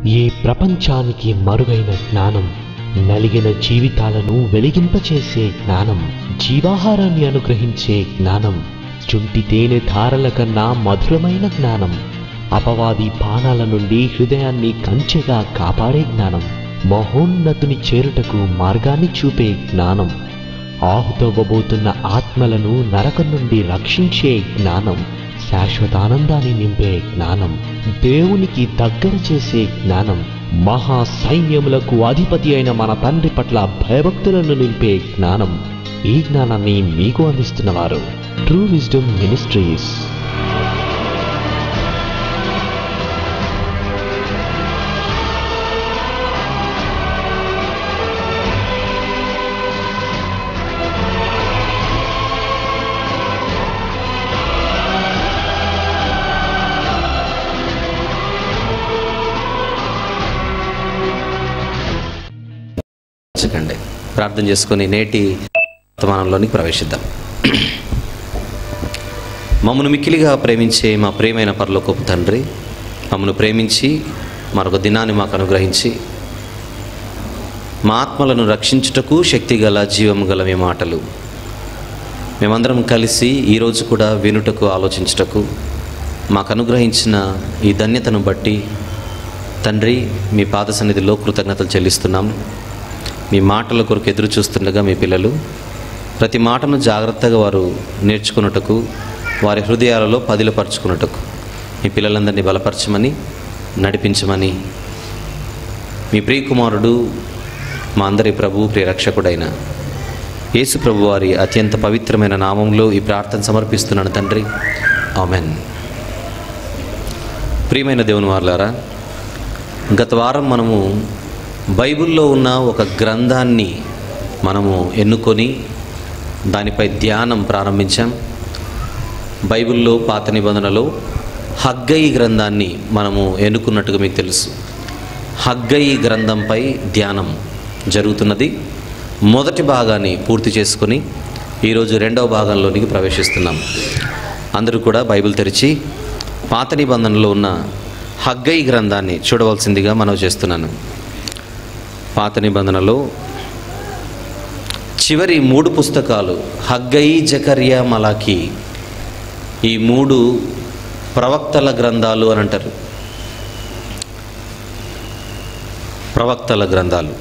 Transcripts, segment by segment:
ఈ ప్రపంచానికి మరుగైన జ్ఞానం, నలిగిన జీవితాలను వెలిగింపచేసే జ్ఞానం, జీవాహారాన్ని అనుగ్రహించే జ్ఞానం, చుంటి తేనె ధారల కన్నా మధురమైన జ్ఞానం, అపవాది బాణాల నుండి హృదయాన్ని కంచెగా కాపాడే జ్ఞానం, మహోన్నతుని చేరుటకు మార్గాన్ని చూపే జ్ఞానం, ఆహుతవ్వబోతున్న ఆత్మలను నరకం నుండి రక్షించే జ్ఞానం, శాశ్వతానందాన్ని నింపే జ్ఞానం, దేవునికి దగ్గర చేసే జ్ఞానం, మహా సైన్యములకు అధిపతి అయిన మన తండ్రి పట్ల భయభక్తులను నింపే జ్ఞానం. ఈ జ్ఞానాన్ని మీకు అందిస్తున్నవారు ట్రూ విజ్డమ్ మినిస్ట్రీస్. ప్రార్థన చేసుకుని నేటి వర్తమానంలోనికి ప్రవేశిద్దాం. మమ్మను మిక్కిలిగా ప్రేమించే మా ప్రియమైన పరలోకపు తండ్రి, మమ్మను ప్రేమించి మరొక దినాన్ని మాకు అనుగ్రహించి మా ఆత్మలను రక్షించుటకు శక్తిగల జీవము గల మీ మాటలు మేమందరం కలిసి ఈరోజు కూడా వినుటకు ఆలోచించుటకు మాకు అనుగ్రహించిన ఈ ధన్యతను బట్టి తండ్రి మీ పాద సన్నిధిలో కృతజ్ఞతలు చెల్లిస్తున్నాం. మీ మాటల కొరకు ఎదురు చూస్తుండగా మీ పిల్లలు ప్రతి మాటను జాగ్రత్తగా వారు నేర్చుకున్నటకు, వారి హృదయాలలో పదిలపరుచుకున్నటకు మీ పిల్లలందరినీ బలపరచమని, నడిపించమని మీ ప్రియకుమారుడు మా అందరి ప్రభువు ప్రియరక్షకుడైన యేసు ప్రభు వారి అత్యంత పవిత్రమైన నామంలో ఈ ప్రార్థన సమర్పిస్తున్నాను తండ్రి, ఆమెన్. ప్రియమైన దేవుని వారలారా, గత వారం మనము బైబిల్లో ఉన్న ఒక గ్రంథాన్ని మనము ఎన్నుకొని దానిపై ధ్యానం ప్రారంభించాం. బైబిల్లో పాత నిబంధనలో హగ్గయి గ్రంథాన్ని మనము ఎన్నుకున్నట్టుగా మీకు తెలుసు. హగ్గయి గ్రంథంపై ధ్యానం జరుగుతున్నది. మొదటి భాగాన్ని పూర్తి చేసుకొని ఈరోజు రెండవ భాగంలోనికి ప్రవేశిస్తున్నాం. అందరూ కూడా బైబిల్ తెరిచి పాత నిబంధనలో ఉన్న హగ్గయి గ్రంథాన్ని చూడవలసిందిగా మనవి చేస్తున్నాను. పాత నిబంధనలో చివరి 3 పుస్తకాలు హగ్గయి, జకర్యా, మలాకి, ఈ 3 ప్రవక్తల గ్రంథాలు అని అంటారు. ప్రవక్తల గ్రంథాలు.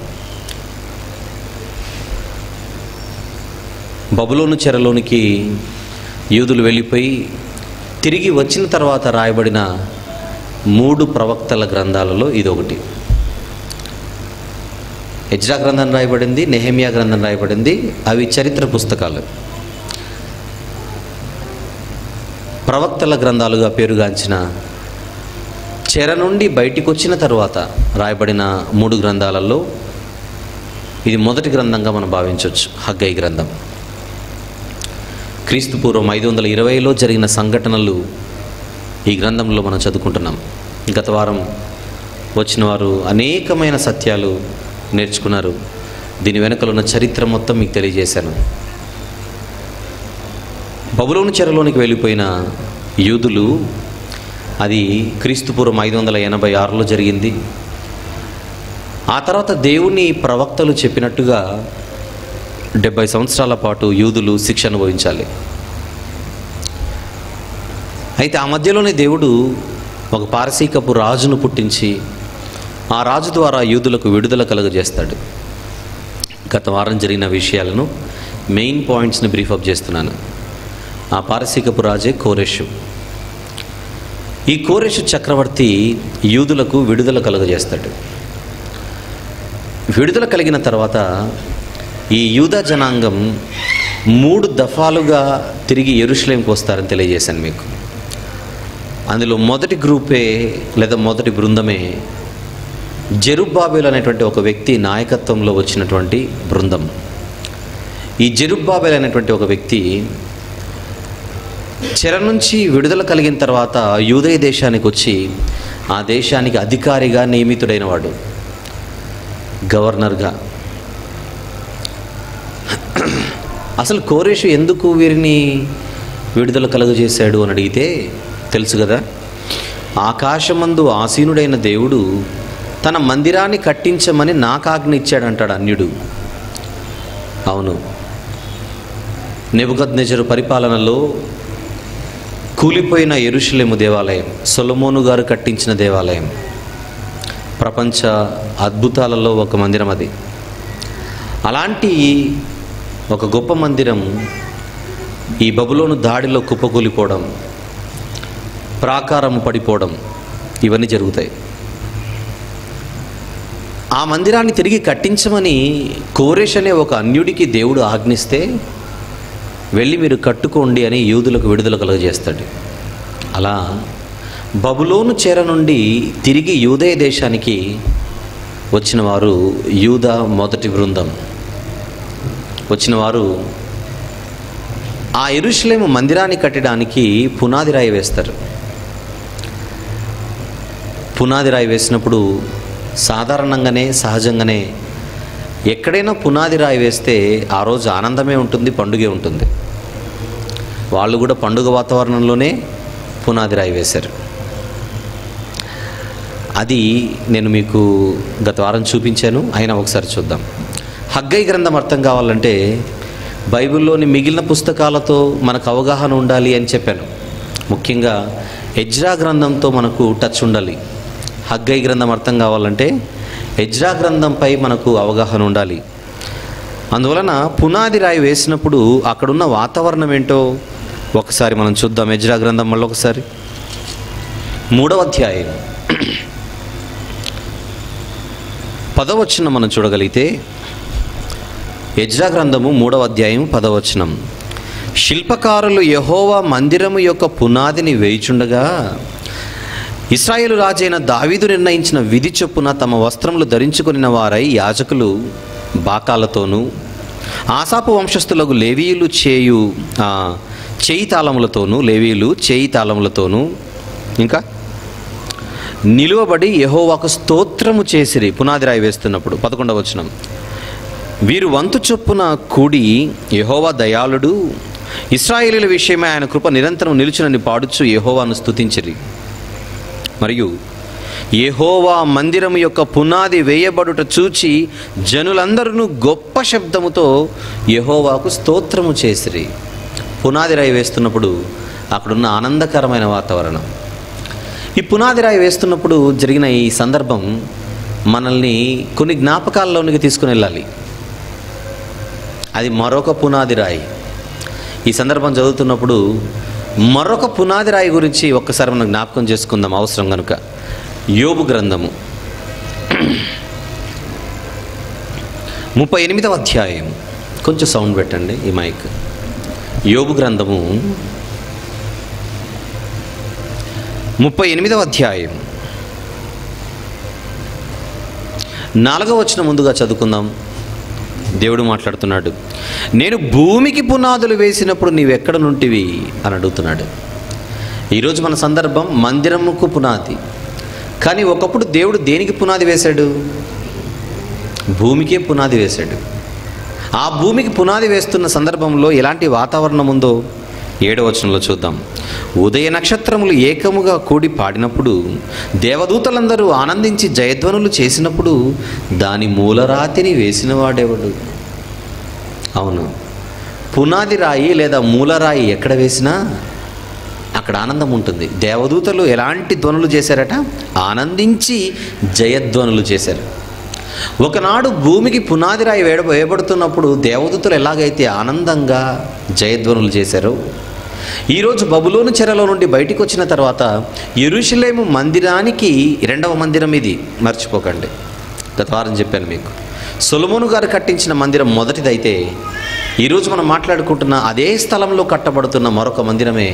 బబులోను చెరలోనికి యూదులు వెళ్ళిపోయి తిరిగి వచ్చిన తర్వాత రాయబడిన 3 ప్రవక్తల గ్రంథాలలో ఇదొకటి. ఎజ్రా గ్రంథం రాయబడింది, నెహెమియా గ్రంథం రాయబడింది. అవి చరిత్ర పుస్తకాలు. ప్రవక్తల గ్రంథాలుగా పేరుగాంచిన చెర నుండి బయటికి వచ్చిన తర్వాత రాయబడిన 3 గ్రంథాలలో ఇది మొదటి గ్రంథంగా మనం భావించవచ్చు. హగ్గయి గ్రంథం క్రీస్తు పూర్వం 520లో జరిగిన సంఘటనలు ఈ గ్రంథంలో మనం చదువుకుంటున్నాం. గత వారం వచ్చిన వారు అనేకమైన సత్యాలు నేర్చుకున్నారు. దీని వెనుకలో ఉన్న చరిత్ర మొత్తం మీకు తెలియజేశాను. బబులోను చెరలోనికి వెళ్ళిపోయిన యూదులు, అది క్రీస్తుపూర్వం 586లో జరిగింది. ఆ తర్వాత దేవుని ప్రవక్తలు చెప్పినట్టుగా 70 సంవత్సరాల పాటు యూదులు శిక్ష అనుభవించాలి. అయితే ఆ మధ్యలోనే దేవుడు ఒక పారసీకపు రాజును పుట్టించి ఆ రాజు ద్వారా యూదులకు విడుదల కలుగజేస్తాడు. గత వారం జరిగిన విషయాలను, మెయిన్ పాయింట్స్ని బ్రీఫప్ చేస్తున్నాను. ఆ పారసీకపు రాజే కోరెషు. ఈ కోరెషు చక్రవర్తి యూదులకు విడుదల కలుగజేస్తాడు. విడుదల కలిగిన తర్వాత ఈ యూదా జనాంగం 3 దఫాలుగా తిరిగి యెరూషలేంకి వస్తారని తెలియజేశాను మీకు. అందులో మొదటి గ్రూపే లేదా మొదటి బృందమే జెరుబ్బాబెలు అనేటువంటి ఒక వ్యక్తి నాయకత్వంలో వచ్చినటువంటి బృందం. ఈ జెరుబ్బాబెలు అనేటువంటి ఒక వ్యక్తి చెర నుంచి విడుదల కలిగిన తర్వాత యూదయ దేశానికి వచ్చి ఆ దేశానికి అధికారిగా నియమితుడైన వాడు, గవర్నర్గా. అసలు కోరెషు ఎందుకు వీరిని విడుదల కలుగజేశాడు అని అడిగితే తెలుసు కదా, ఆకాశమందు ఆసీనుడైన దేవుడు తన మందిరాన్ని కట్టించమని నాకు ఆజ్ఞ ఇచ్చాడంటాడు అన్యుడు. అవును, నెబుకద్నెజరు పరిపాలనలో కూలిపోయిన యెరూషలేము దేవాలయం, సొలొమోను గారు కట్టించిన దేవాలయం, ప్రపంచ అద్భుతాలలో ఒక మందిరం అది. అలాంటి ఒక గొప్ప మందిరం ఈ బబులోను దాడిలో కుప్పకూలిపోవడం, ప్రాకారము పడిపోవడం, ఇవన్నీ జరుగుతాయి. ఆ మందిరాన్ని తిరిగి కట్టించమని కోరెష్ అనే ఒక అన్యుడికి దేవుడు ఆజ్ఞిస్తే వెళ్ళి మీరు కట్టుకోండి అని యూదులకు విడుదల కలుగజేస్తాడు. అలా బబులోను చెర నుండి తిరిగి యూదయ దేశానికి వచ్చిన వారు యూదా మొదటి బృందం. వచ్చిన వారు ఆ యెరూషలేము మందిరాన్ని కట్టడానికి పునాది రాయి వేస్తారు. పునాది రాయి వేసినప్పుడు సాధారణంగానే సహజంగానే ఎక్కడైనా పునాది రాయి వేస్తే ఆ రోజు ఆనందమే ఉంటుంది, పండుగే ఉంటుంది. వాళ్ళు కూడా పండుగ వాతావరణంలోనే పునాది రాయి వేశారు. అది నేను మీకు గత వారం చూపించాను, అయినా ఒకసారి చూద్దాం. హగ్గై గ్రంథం అర్థం కావాలంటే బైబిల్లోని మిగిలిన పుస్తకాలతో మనకు అవగాహన ఉండాలి అని చెప్పాను. ముఖ్యంగా ఎజ్రా గ్రంథంతో మనకు టచ్ ఉండాలి. హగ్గై గ్రంథం అర్థం కావాలంటే ఎజ్రా గ్రంథంపై మనకు అవగాహన ఉండాలి. అందువలన పునాది రాయి వేసినప్పుడు అక్కడున్న వాతావరణం ఏంటో ఒకసారి మనం చూద్దాం. ఎజ్రా గ్రంథం మళ్ళీ ఒకసారి 3వ అధ్యాయం 10వ వచనం మనం చూడగలిగితే, ఎజ్రా గ్రంథము 3వ అధ్యాయం 10వ వచనం, శిల్పకారులు యెహోవా మందిరము యొక్క పునాదిని వేయుచుండగా ఇశ్రాయేలు రాజైన దావీదు నిర్ణయించిన విధి చొప్పున తమ వస్త్రములు ధరించుకొనిన వారై యాజకులు బాకాలతోనూ ఆసాపు వంశస్థులకు లేవీయులు చేయి తాళములతోనూ ఇంకా నిలువబడి యెహోవాకు స్తోత్రము చేసిరి. పునాది రాయి వేస్తున్నప్పుడు 11వ వచనం, వీరు వంతు చొప్పున కూడి యెహోవా దయాళుడు, ఇశ్రాయేలీయుల విషయమై ఆయన కృప నిరంతరం నిలుచునని పాడుచు యెహోవాను స్తుతించిరి. మరియు యెహోవా మందిరము యొక్క పునాది వేయబడుట చూచి జనులందరూ గొప్ప శబ్దముతో యెహోవాకు స్తోత్రము చేసిరి. పునాది రాయి వేస్తున్నప్పుడు అక్కడున్న ఆనందకరమైన వాతావరణం. ఈ పునాది రాయి వేస్తున్నప్పుడు జరిగిన ఈ సందర్భం మనల్ని కొన్ని జ్ఞాపకాల్లోనికి తీసుకుని వెళ్ళాలి. అది మరొక పునాది రాయి. ఈ సందర్భం చదువుతున్నప్పుడు మరొక పునాది రాయి గురించి ఒక్కసారి మనం జ్ఞాపకం చేసుకుందాం అవసరం కనుక. యోబు గ్రంథము 38వ అధ్యాయం, కొంచెం సౌండ్ పెట్టండి ఈ మైక్. యోబు గ్రంథము 38వ అధ్యాయం 4వ వచనం ముందుగా చదువుకుందాం. దేవుడు మాట్లాడుతున్నాడు. నేను భూమికి పునాదులు వేసినప్పుడు నీవెక్కడ నుంటివి అని అడుగుతున్నాడు. ఈరోజు మన సందర్భం మందిరముకు పునాది. కానీ ఒకప్పుడు దేవుడు దేనికి పునాది వేశాడు? భూమికే పునాది వేశాడు. ఆ భూమికి పునాది వేస్తున్న సందర్భంలో ఎలాంటి వాతావరణం ఉందో 7వ వచనంలో చూద్దాం. ఉదయ నక్షత్రములు ఏకముగా కూడి పాడినప్పుడు, దేవదూతలందరూ ఆనందించి జయధ్వనులు చేసినప్పుడు దాని మూలరాతిని వేసినవాడెవడు? అవును, పునాది రాయి లేదా మూలరాయి ఎక్కడ వేసినా అక్కడ ఆనందం ఉంటుంది. దేవదూతలు ఎలాంటి ధ్వనులు చేశారట? ఆనందించి జయధ్వనులు చేశారు. ఒకనాడు భూమికి పునాది రాయి వేయబడుతున్నప్పుడు దేవదూతలు ఎలాగైతే ఆనందంగా జయధ్వనులు చేశారో, ఈరోజు బబులోను చెరలో నుండి బయటికి వచ్చిన తర్వాత యెరూషలేము మందిరానికి 2వ మందిరం ఇది, మర్చిపోకండి. గత వారం చెప్పాను మీకు. సొలొమోను గారు కట్టించిన మందిరం మొదటిదైతే, ఈరోజు మనం మాట్లాడుకుంటున్న అదే స్థలంలో కట్టబడుతున్న మరొక మందిరమే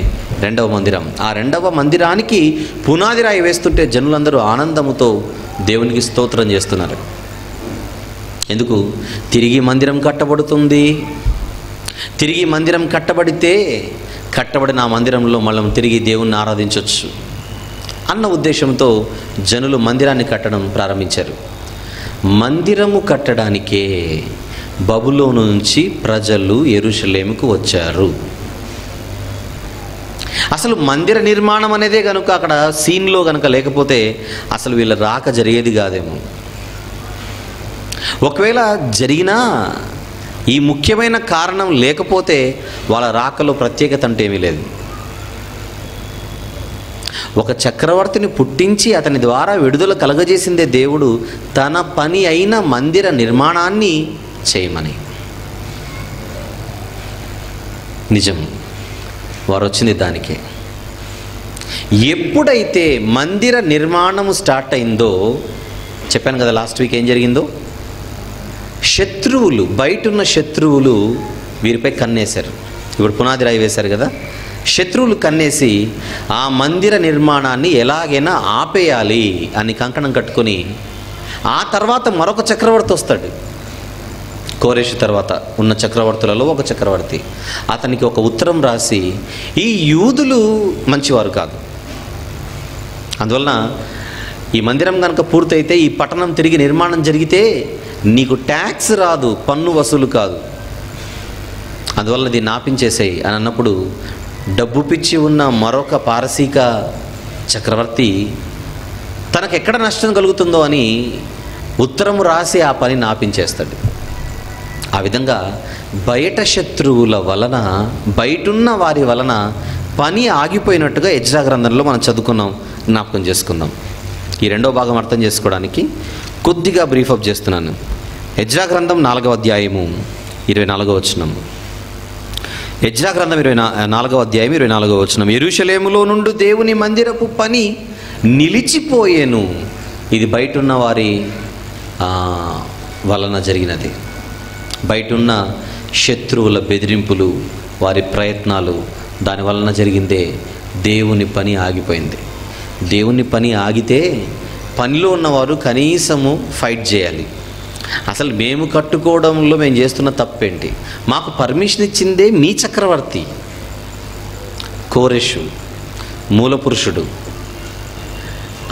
2వ మందిరం. ఆ 2వ మందిరానికి పునాది రాయి వేస్తుంటే జనులందరూ ఆనందముతో దేవునికి స్తోత్రం చేస్తున్నారు. ఎందుకు? తిరిగి మందిరం కట్టబడుతుంది. తిరిగి మందిరం కట్టబడితే కట్టబడిన ఆ మందిరంలో మనం తిరిగి దేవుణ్ణి ఆరాధించవచ్చు అన్న ఉద్దేశంతో జనులు మందిరాన్ని కట్టడం ప్రారంభించారు. మందిరము కట్టడానికే బబులోను నుంచి ప్రజలు యెరూషలేముకు వచ్చారు. అసలు మందిర నిర్మాణం అనేదే కనుక అక్కడ సీన్లో కనుక లేకపోతే అసలు వీళ్ళ రాక జరిగేది కాదేమో. ఒకవేళ జరిగినా ఈ ముఖ్యమైన కారణం లేకపోతే వాళ్ళ రాకలో ప్రత్యేకత అంటే ఏమీ లేదు. ఒక చక్రవర్తిని పుట్టించి అతని ద్వారా విడుదల కలగజేసిందే దేవుడు తన పని అయిన మందిర నిర్మాణాన్ని చేయమని. నిజం, వారు వచ్చింది దానికే. ఎప్పుడైతే మందిర నిర్మాణము స్టార్ట్ అయిందో చెప్పాను కదా లాస్ట్ వీక్ ఏం జరిగిందో, శత్రువులు, బయటున్న శత్రువులు వీరిపై కన్నేశారు. ఇప్పుడు పునాది రాయి వేశారు కదా, శత్రువులు కన్నేసి ఆ మందిర నిర్మాణాన్ని ఎలాగైనా ఆపేయాలి అని కంకణం కట్టుకొని, ఆ తర్వాత మరొక చక్రవర్తి వస్తాడు. కోరేషు తర్వాత ఉన్న చక్రవర్తులలో ఒక చక్రవర్తి అతనికి ఒక ఉత్తరం రాసి, ఈ యూదులు మంచివారు కాదు, అందువలన ఈ మందిరం కనుక పూర్తయితే ఈ పట్టణం తిరిగి నిర్మాణం జరిగితే నీకు ట్యాక్స్ రాదు, పన్ను వసూలు కాదు, అందువల్ల దీన్ని ఆపించేసేయి అని అన్నప్పుడు డబ్బు పిచ్చి ఉన్న మరొక పారసీక చక్రవర్తి తనకు ఎక్కడ నష్టం కలుగుతుందో అని ఉత్తరము రాసి ఆ పనిని ఆపించేస్తాడు. ఆ విధంగా బయట శత్రువుల వలన, బయటున్న వారి వలన పని ఆగిపోయినట్టుగా ఎజ్రా గ్రంథంలో మనం చదువుకున్నాం, జ్ఞాపకం చేసుకుందాం. ఈ రెండో భాగం అర్థం చేసుకోవడానికి కొద్దిగా బ్రీఫప్ చేస్తున్నాను. ఎజ్రా గ్రంథం 4వ అధ్యాయము 24వ వచనం. ఎజ్రా గ్రంథం 4వ అధ్యాయం 24వ వచనం. యెరూషలేములో నుండి దేవుని మందిరపు పని నిలిచిపోయేను. ఇది బయటున్న వారి వలన జరిగినది. బయటున్న శత్రువుల బెదిరింపులు, వారి ప్రయత్నాలు, దాని వలన జరిగిందే దేవుని పని ఆగిపోయింది. దేవుని పని ఆగితే పనిలో ఉన్నవారు కనీసము ఫైట్ చేయాలి. అసలు మేము కట్టుకోవడంలో మేము చేస్తున్న తప్పేంటి? మాకు పర్మిషన్ ఇచ్చిందే మీ చక్రవర్తి కోరెషు, మూలపురుషుడు.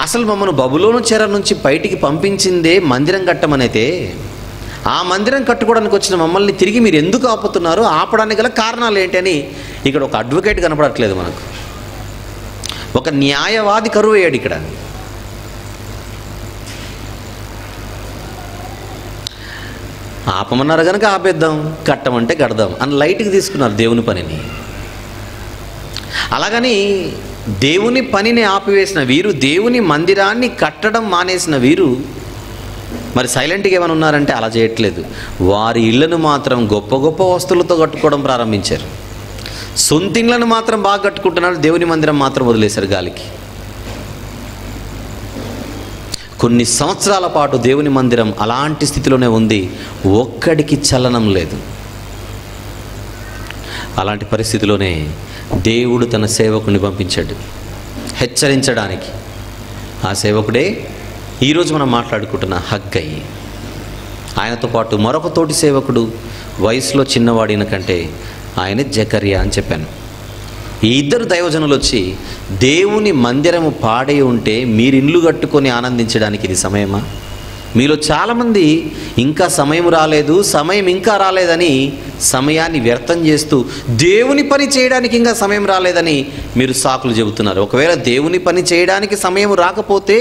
అసలు మమ్మల్ని బబులోను చెర నుంచి బయటికి పంపించిందే మందిరం కట్టమనైతే, ఆ మందిరం కట్టుకోవడానికి వచ్చిన మమ్మల్ని తిరిగి మీరు ఎందుకు ఆపుతున్నారు? ఆపడానికి గల కారణాలు ఏంటి అని ఇక్కడ ఒక అడ్వకేట్ కనపడట్లేదు మనకు. ఒక న్యాయవాది కరువు అయ్యాడు ఇక్కడ. ఆపమన్నారు కనుక ఆపేద్దాం, కట్టమంటే కడదాం అని లైట్కి తీసుకున్నారు దేవుని పనిని. అలాగని దేవుని పనిని ఆపివేసిన వీరు, దేవుని మందిరాన్ని కట్టడం మానేసిన వీరు మరి సైలెంట్గా ఏమైనా ఉన్నారంటే అలా చేయట్లేదు. వారి ఇళ్లను మాత్రం గొప్ప గొప్ప వస్తువులతో కట్టుకోవడం ప్రారంభించారు. సొంతిళ్లను మాత్రం బాగా కట్టుకుంటున్నారు, దేవుని మందిరం మాత్రం వదిలేశారు గాలికి. కొన్ని సంవత్సరాల పాటు దేవుని మందిరం అలాంటి స్థితిలోనే ఉంది, ఒక్కడికి చలనం లేదు. అలాంటి పరిస్థితిలోనే దేవుడు తన సేవకుని పంపించాడు హెచ్చరించడానికి. ఆ సేవకుడే ఈరోజు మనం మాట్లాడుకుంటున్న హగ్గై. ఆయనతో పాటు మరొక తోటి సేవకుడు, వయసులో చిన్నవాడిన కంటే ఆయన జకర్యా అని చెప్పాను. ఈ ఇద్దరు దైవజనులు వచ్చి దేవుని మందిరము పాడై ఉంటే మీరు ఇండ్లు కట్టుకొని ఆనందించడానికి ఇది సమయమా? మీలో చాలామంది ఇంకా సమయం రాలేదు, సమయం ఇంకా రాలేదని సమయాన్ని వ్యర్థం చేస్తూ దేవుని పని చేయడానికి ఇంకా సమయం రాలేదని మీరు సాకులు చెబుతున్నారు. ఒకవేళ దేవుని పని చేయడానికి సమయం రాకపోతే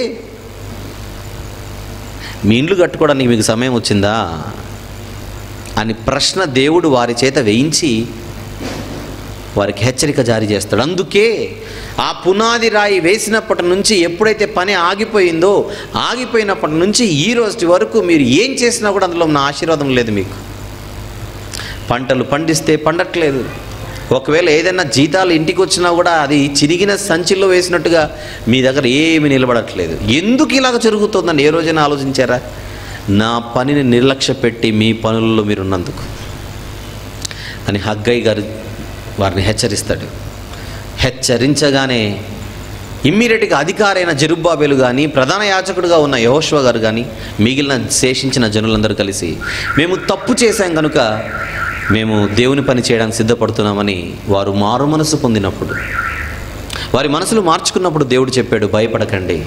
మీ ఇండ్లు కట్టుకోవడానికి మీకు సమయం వచ్చిందా అని ప్రశ్న దేవుడు వారి చేత వేయించి వారికి హెచ్చరిక జారీ చేస్తాడు. అందుకే ఆ పునాది రాయి వేసినప్పటి నుంచి ఎప్పుడైతే పని ఆగిపోయిందో, ఆగిపోయినప్పటి నుంచి ఈ రోజు వరకు మీరు ఏం చేసినా కూడా అందులో నా ఆశీర్వాదం లేదు. మీకు పంటలు పండిస్తే పండట్లేదు. ఒకవేళ ఏదైనా జీతాలు ఇంటికి వచ్చినా కూడా అది చిరిగిన సంచిలో వేసినట్టుగా మీ దగ్గర ఏమీ నిలబడట్లేదు. ఎందుకు ఇలాగ జరుగుతుందని ఏ రోజైనా ఆలోచించారా? నా పనిని నిర్లక్ష్య పెట్టి మీ పనుల్లో మీరున్నందుకు అని హగ్గై గారు వారిని హెచ్చరిస్తాడు. హెచ్చరించగానే ఇమ్మీడియట్గా అధికారైన జెరుబ్బాబెలు కానీ, ప్రధాన యాజకుడుగా ఉన్న యెహోషువ గారు కానీ, మిగిలిన శేషించిన జనులందరూ కలిసి మేము తప్పు చేశాం కనుక మేము దేవుని పని చేయడానికి సిద్ధపడుతున్నామని వారు మారు మనసు పొందినప్పుడు, వారి మనసులు మార్చుకున్నప్పుడు దేవుడు చెప్పాడు, భయపడకండి,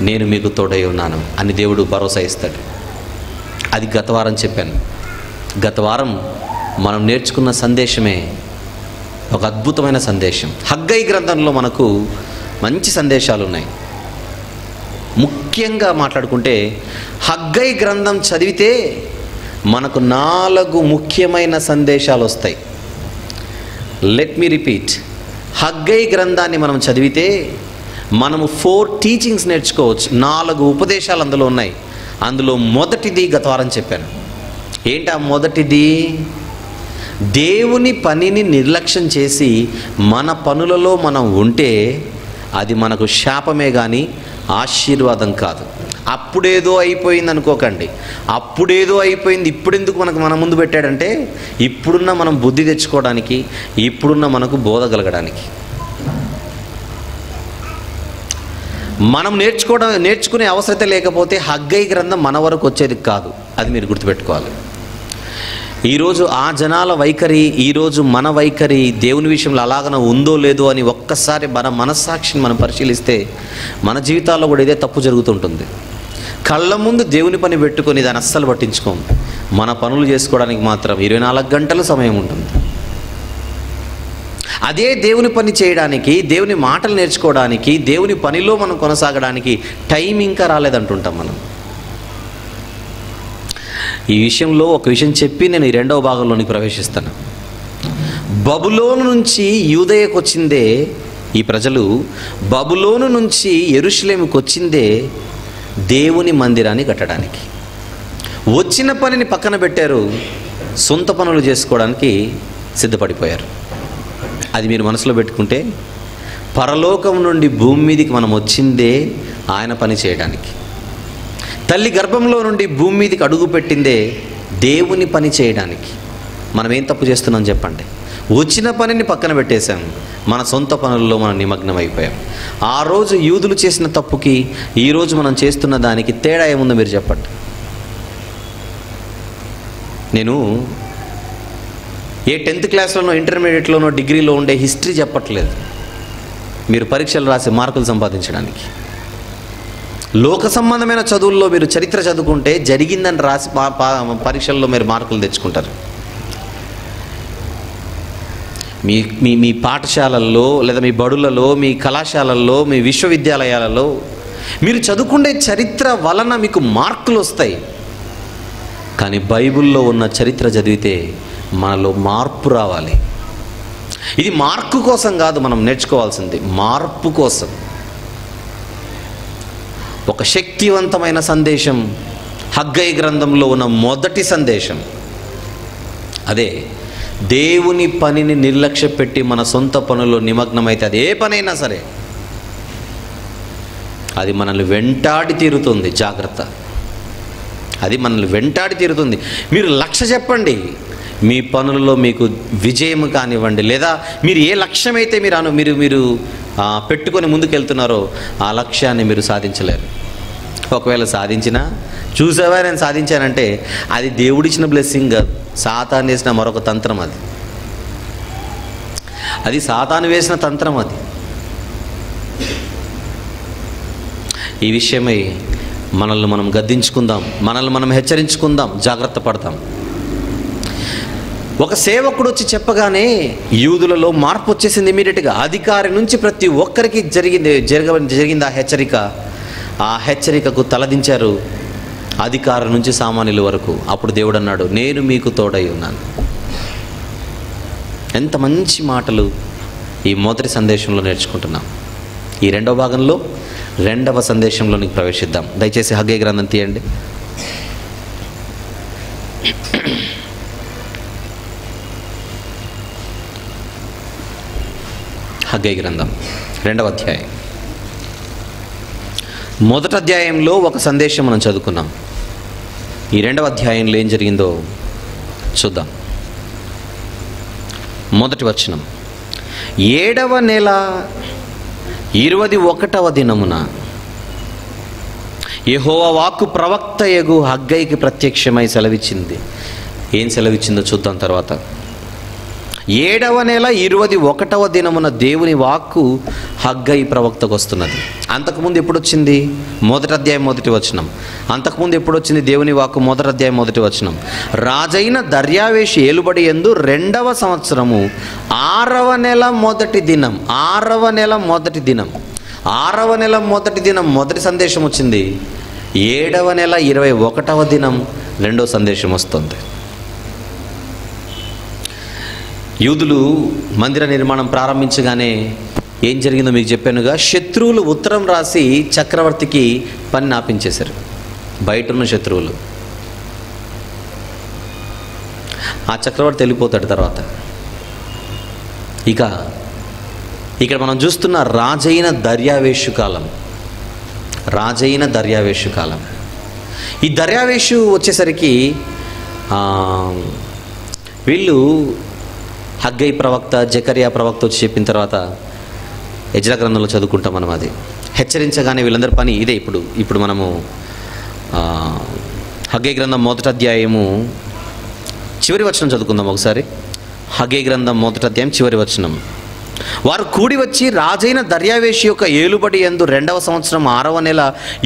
నేను మీకు తోడై ఉన్నాను అని దేవుడు భరోసా ఇస్తాడు. అది గత వారం చెప్పాను. గత వారం మనం నేర్చుకున్న సందేశమే ఒక అద్భుతమైన సందేశం. హగ్గై గ్రంథంలో మనకు మంచి సందేశాలు ఉన్నాయి. ముఖ్యంగా మాట్లాడుకుంటే హగ్గై గ్రంథం చదివితే మనకు 4 ముఖ్యమైన సందేశాలు వస్తాయి. Let me repeat. హగ్గై గ్రంథాన్ని మనం చదివితే మనము 4 టీచింగ్స్ నేర్చుకోవచ్చు. 4 ఉపదేశాలు అందులో ఉన్నాయి. అందులో మొదటిది గత వారం చెప్పాను. ఏంటి ఆ మొదటిది? దేవుని పనిని నిర్లక్ష్యం చేసి మన పనులలో మనం ఉంటే అది మనకు శాపమే కానీ ఆశీర్వాదం కాదు. అప్పుడేదో అయిపోయింది అనుకోకండి. అప్పుడేదో అయిపోయింది ఇప్పుడెందుకు మన ముందు పెట్టాడంటే ఇప్పుడున్న మనం బుద్ధి తెచ్చుకోవడానికి, ఇప్పుడున్న మనకు బోధ కలగడానికి. మనం నేర్చుకునే అవసరత లేకపోతే హగ్గై గ్రంథం మన వరకు వచ్చేది కాదు. అది మీరు గుర్తుపెట్టుకోవాలి. ఈరోజు ఆ జనాల వైఖరి, ఈరోజు మన వైఖరి దేవుని విషయంలో అలాగన ఉందో లేదో అని ఒక్కసారి మన మనస్సాక్షిని మనం పరిశీలిస్తే మన జీవితాల్లో కూడా ఇదే తప్పు జరుగుతుంటుంది. కళ్ళ ముందు దేవుని పని పెట్టుకొని దాన్ని అస్సలు పట్టించుకోము. మన పనులు చేసుకోవడానికి మాత్రం 24 గంటల సమయం ఉంటుంది. అదే దేవుని పని చేయడానికి, దేవుని మాటలు నేర్చుకోవడానికి, దేవుని పనిలో మనం కొనసాగడానికి టైం ఇంకా రాలేదంటుంటాం మనం. ఈ విషయంలో ఒక విషయం చెప్పి నేను ఈ 2వ భాగంలోనికి ప్రవేశిస్తాను. బబులోను నుంచి యూదయకు వచ్చిందే ఈ ప్రజలు, బబులోను నుంచి యెరూషలేముకు వచ్చిందే దేవుని మందిరాన్ని కట్టడానికి. వచ్చిన పనిని పక్కన పెట్టారు, సొంత పనులు చేసుకోవడానికి సిద్ధపడిపోయారు. అది మీరు మనసులో పెట్టుకుంటే పరలోకం నుండి భూమి మీదకి మనం వచ్చిందే ఆయన పని చేయడానికి. తల్లి గర్భంలో నుండి భూమి మీదకి అడుగు పెట్టిందే దేవుని పని చేయడానికి. మనం ఏం తప్పు చేస్తున్నాం చెప్పండి? వచ్చిన పనిని పక్కన పెట్టేశాం, మన సొంత పనుల్లో మనం నిమగ్నం అయిపోయాం. ఆ రోజు యూదులు చేసిన తప్పుకి ఈరోజు మనం చేస్తున్న దానికి తేడా ఏముందో మీరు చెప్పండి. నేను ఏ 10th క్లాస్లోనో, ఇంటర్మీడియట్లోనో, డిగ్రీలో ఉండే హిస్టరీ చెప్పట్లేదు మీరు పరీక్షలు రాసి మార్కులు సంపాదించడానికి. లోక సంబంధమైన చదువుల్లో మీరు చరిత్ర చదువుకుంటే జరిగిందని రాసి పరీక్షల్లో మీరు మార్కులు తెచ్చుకుంటారు. మీ పాఠశాలల్లో లేదా మీ బడులలో, మీ కళాశాలల్లో, మీ విశ్వవిద్యాలయాలలో మీరు చదువుకునే చరిత్ర వలన మీకు మార్కులు వస్తాయి. కానీ బైబిల్లో ఉన్న చరిత్ర చదివితే మనలో మార్పు రావాలి. ఇది మార్కు కోసం కాదు మనం నేర్చుకోవాల్సింది, మార్పు కోసం. ఒక శక్తివంతమైన సందేశం హగ్గై గ్రంథంలో ఉన్న మొదటి సందేశం అదే. దేవుని పనిని నిర్లక్ష్య పెట్టి మన సొంత పనుల్లో నిమగ్నమైతే అది ఏ పనైనా సరే అది మనల్ని వెంటాడి తీరుతుంది. జాగ్రత్త, అది మనల్ని వెంటాడి తీరుతుంది. మీరు లక్ష్య చెప్పండి, మీ పనులలో మీకు విజయం కానివ్వండి, లేదా మీరు ఏ లక్ష్యమైతే మీరు పెట్టుకొని ముందుకెళ్తున్నారో ఆ లక్ష్యాన్ని మీరు సాధించలేరు. ఒకవేళ సాధించినా, చూసావా నేను సాధించానంటే అది దేవుడిచ్చిన బ్లెస్సింగ్ కాదు, సాతాను వేసిన మరొక తంత్రం. అది సాతాను వేసిన తంత్రం. అది ఈ విషయమై మనల్ని మనం గద్దించుకుందాం, మనల్ని మనం హెచ్చరించుకుందాం, జాగ్రత్త పడతాం. ఒక సేవకుడు వచ్చి చెప్పగానే యూదులలో మార్పు వచ్చేసింది ఇమీడియట్గా. అధికారి నుంచి ప్రతి ఒక్కరికి జరిగింది ఆ హెచ్చరికకు తలదించారు, అధికారి నుంచి సామాన్యుల వరకు. అప్పుడు దేవుడు అన్నాడు, నేను మీకు తోడై ఉన్నాను. ఎంత మంచి మాటలు ఈ మొదటి సందేశంలో నేర్చుకుంటున్నాం. ఈ 2వ భాగంలో 2వ సందేశంలోనికి ప్రవేశిద్దాం. దయచేసి హగ్గై గ్రంథం తీయండి. హగ్గై గ్రంథం 2వ అధ్యాయం. మొదటి అధ్యాయంలో ఒక సందేశం మనం చదువుకున్నాం. ఈ 2వ అధ్యాయంలో ఏం జరిగిందో చూద్దాం. మొదటి వచనం, 7వ నెల 21వ దినమున యెహోవా వాక్కు ప్రవక్తయగు హగ్గైకి ప్రత్యక్షమై సెలవిచ్చింది. ఏం సెలవిచ్చిందో చూద్దాం తర్వాత. 7వ నెల 21వ దినమున దేవుని వాక్కు హగ్గై ప్రవక్తకు వస్తున్నది. అంతకుముందు ఎప్పుడు వచ్చింది? మొదటి అధ్యాయం 1వ వచనం. అంతకుముందు ఎప్పుడు వచ్చింది దేవుని వాక్కు? మొదటి అధ్యాయం 1వ వచనం. రాజైన దర్యావేషు ఏలుబడి యందు 2వ సంవత్సరము 6వ నెల మొదటి దినం. 6వ నెల మొదటి దినం. 6వ నెల మొదటి దినం మొదటి సందేశం వచ్చింది. 7వ నెల 21వ దినం రెండో సందేశం వస్తుంది. యూదులు మందిర నిర్మాణం ప్రారంభించగానే ఏం జరిగిందో మీకు చెప్పానుగా. శత్రువులు ఉత్తరం రాసి చక్రవర్తికి పని ఆపించేశారు. బయట ఉన్న శత్రువులు. ఆ చక్రవర్తి వెళ్ళిపోతాడు తర్వాత. ఇక ఇక్కడ మనం చూస్తున్న రాజైన దర్యావేషు కాలం. రాజైన దర్యావేషు కాలం. ఈ దర్యావేషు వచ్చేసరికి వీళ్ళు హగ్గై ప్రవక్త, జకరియా ప్రవక్త వచ్చి చెప్పిన తర్వాత ఎజ్రా గ్రంథంలో చదువుకుంటాం మనం. అది హెచ్చరించగానే వీళ్ళందరి పని ఇదే. ఇప్పుడు మనము హగ్గై గ్రంథం 1వ అధ్యాయము చివరి వచనం చదువుకుందాం ఒకసారి. హగ్గై గ్రంథం 1వ అధ్యాయం చివరి వచనం. వారు కూడి వచ్చి రాజైన దర్యావేషు యొక్క ఏలుబడి యందు 2వ సంవత్సరం 6వ నెల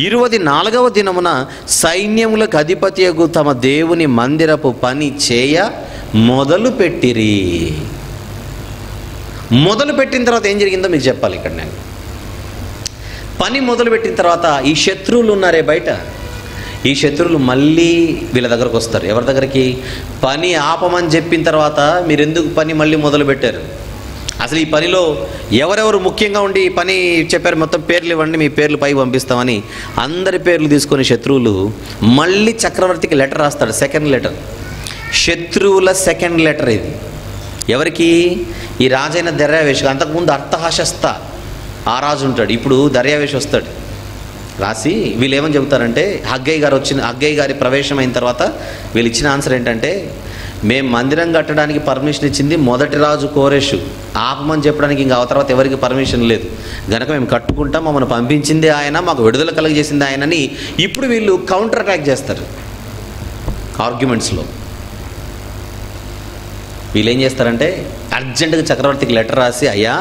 24వ దినమున సైన్యములకు అధిపతియగు తమ దేవుని మందిరపు పని చేయ మొదలుపెట్టిరి. మొదలుపెట్టిన తర్వాత ఏం జరిగిందో మీకు చెప్పాలి ఇక్కడ నేను. పని మొదలుపెట్టిన తర్వాత ఈ శత్రువులు ఉన్నారే బయట, ఈ శత్రువులు మళ్ళీ వీళ్ళ దగ్గరకు వస్తారు. ఎవరి దగ్గరికి? పని ఆపమని చెప్పిన తర్వాత మీరు ఎందుకు పని మళ్ళీ మొదలుపెట్టారు? అసలు ఈ పనిలో ఎవరెవరు ముఖ్యంగా ఉండి ఈ పని చెప్పారు? మొత్తం పేర్లు ఇవ్వండి, మీ పేర్లు పై పంపిస్తామని అందరి పేర్లు తీసుకొని శత్రువులు మళ్ళీ చక్రవర్తికి లెటర్ రాస్తాడు. Second letter. శత్రువుల సెకండ్ లెటర్ ఇది. ఎవరికి? ఈ రాజైన దర్యావేషు. అంతకుముందు అర్థహశస్త ఆ రాజు ఉంటాడు, ఇప్పుడు దర్యావేషు వస్తాడు. రాసి వీళ్ళు ఏమని చెబుతారంటే, హగ్గై గారి ప్రవేశం అయిన తర్వాత వీళ్ళు ఇచ్చిన ఆన్సర్ ఏంటంటే, మేము మందిరం కట్టడానికి పర్మిషన్ ఇచ్చింది మొదటి రాజు కోరెషు, ఆపమని చెప్పడానికి ఇంకా ఆ తర్వాత ఎవరికి పర్మిషన్ లేదు, గనక మేము కట్టుకుంటాం, మమ్మల్ని పంపించింది ఆయన, మాకు విడుదల కలగజేసింది ఆయనని ఇప్పుడు వీళ్ళు కౌంటర్ అటాక్ చేస్తారు. ఆర్గ్యుమెంట్స్లో వీళ్ళు ఏం చేస్తారంటే అర్జెంటుగా చక్రవర్తికి లెటర్ రాసి, అయ్యా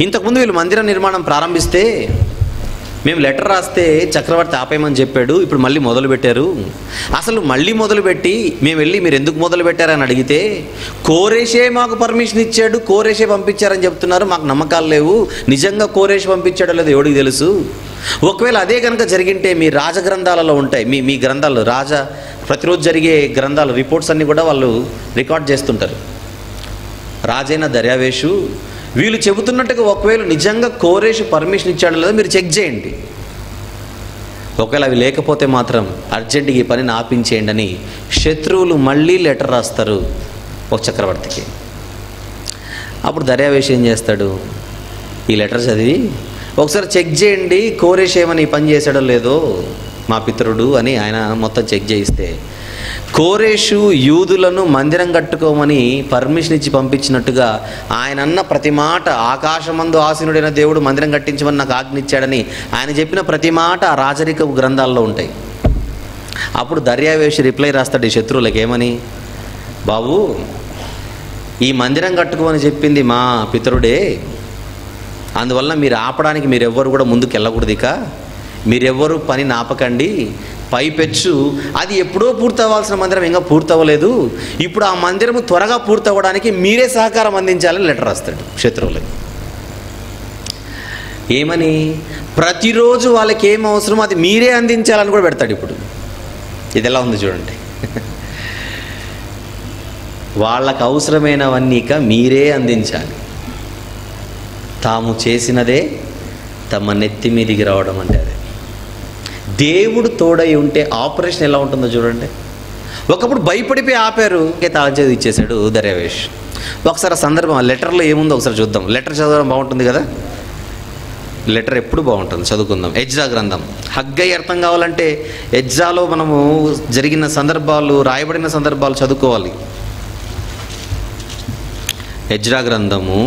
ఇంతకుముందు వీళ్ళు మందిర నిర్మాణం ప్రారంభిస్తే మేము లెటర్ రాస్తే చక్రవర్తి ఆపేయమని చెప్పాడు, ఇప్పుడు మళ్ళీ మొదలుపెట్టారు. అసలు మళ్ళీ మొదలుపెట్టి మేము వెళ్ళి మీరు ఎందుకు మొదలుపెట్టారని అడిగితే కోరేషే మాకు పర్మిషన్ ఇచ్చాడు, కోరేషే పంపించారని చెప్తున్నారు, మాకు నమ్మకాలు లేవు, నిజంగా కోరేష్ పంపించాడో లేదో ఎవడికి తెలుసు. ఒకవేళ అదే కనుక జరిగింటే మీ రాజగ్రంథాలలో ఉంటాయి, మీ గ్రంథాలు, ప్రతిరోజు జరిగే గ్రంథాలు రిపోర్ట్స్ అన్నీ కూడా వాళ్ళు రికార్డ్ చేస్తుంటారు. రాజైన దర్యావేషు వీళ్ళు చెబుతున్నట్టుగా ఒకవేళ నిజంగా కోరేషు పర్మిషన్ ఇచ్చాడో లేదో మీరు చెక్ చేయండి, ఒకవేళ అవి లేకపోతే మాత్రం అర్జెంటుగా ఈ పనిని ఆపించేయండి అని శత్రువులు మళ్ళీ లెటర్ రాస్తారు ఒక చక్రవర్తికి. అప్పుడు దర్యావేషు ఏం చేస్తాడు, ఈ లెటర్ చదివి ఒకసారి చెక్ చేయండి కోరేష్ ఏమని పని చేశాడో లేదో మా పితరుడు అని ఆయన మొత్తం చెక్ చేయిస్తే కోరేషు యూదులను మందిరం కట్టుకోమని పర్మిషన్ ఇచ్చి పంపించినట్టుగా ఆయన అన్న ప్రతి మాట, ఆకాశమందు ఆసీనుడైన దేవుడు మందిరం కట్టించమని నాకు ఆజ్ఞించాడని ఆయన చెప్పిన ప్రతి మాట ఆ రాజరిక గ్రంథాల్లో ఉంటాయి. అప్పుడు దర్యావేషు రిప్లై రాస్తాడు ఈ శత్రువులకు ఏమని, బాబు ఈ మందిరం కట్టుకోమని చెప్పింది మా పితరుడే, అందువల్ల మీరు ఆపడానికి మీరెవ్వరు కూడా ముందుకు వెళ్ళకూడదు, ఇక మీరెవ్వరూ పని ఆపకండి, పైపెచ్చు అది ఎప్పుడో పూర్తవ్వాల్సిన మందిరం ఇంకా పూర్తవ్వలేదు, ఇప్పుడు ఆ మందిరం త్వరగా పూర్తవ్వడానికి మీరే సహకారం అందించాలని లెటర్ రాస్తాడు శత్రువులకి. ఏమని? ప్రతిరోజు వాళ్ళకి ఏం అవసరమో అది మీరే అందించాలని కూడా పెడతాడు. ఇప్పుడు ఇది ఎలా ఉంది చూడండి, వాళ్ళకు అవసరమైనవన్నీ ఇక మీరే అందించాలి, తాము చేసినదే తమ నెత్తి మీదికి రావడం అంటే అదే. దేవుడు తోడై ఉంటే ఆపరేషన్ ఎలా ఉంటుందో చూడండి. ఒకప్పుడు భయపడిపోయి ఆపారు, తాళం ఇచ్చేశాడు దర్యావేషు. ఒకసారి ఆ సందర్భం ఆ లెటర్లో ఏముందో ఒకసారి చూద్దాం. లెటర్ చదవడం బాగుంటుంది కదా, లెటర్ ఎప్పుడు బాగుంటుంది, చదువుకుందాం. ఎజ్రా గ్రంథం. హగ్గై అర్థం కావాలంటే ఎజ్రాలో మనము జరిగిన సందర్భాలు, రాయబడిన సందర్భాలు చదువుకోవాలి. ఎజ్రా గ్రంథము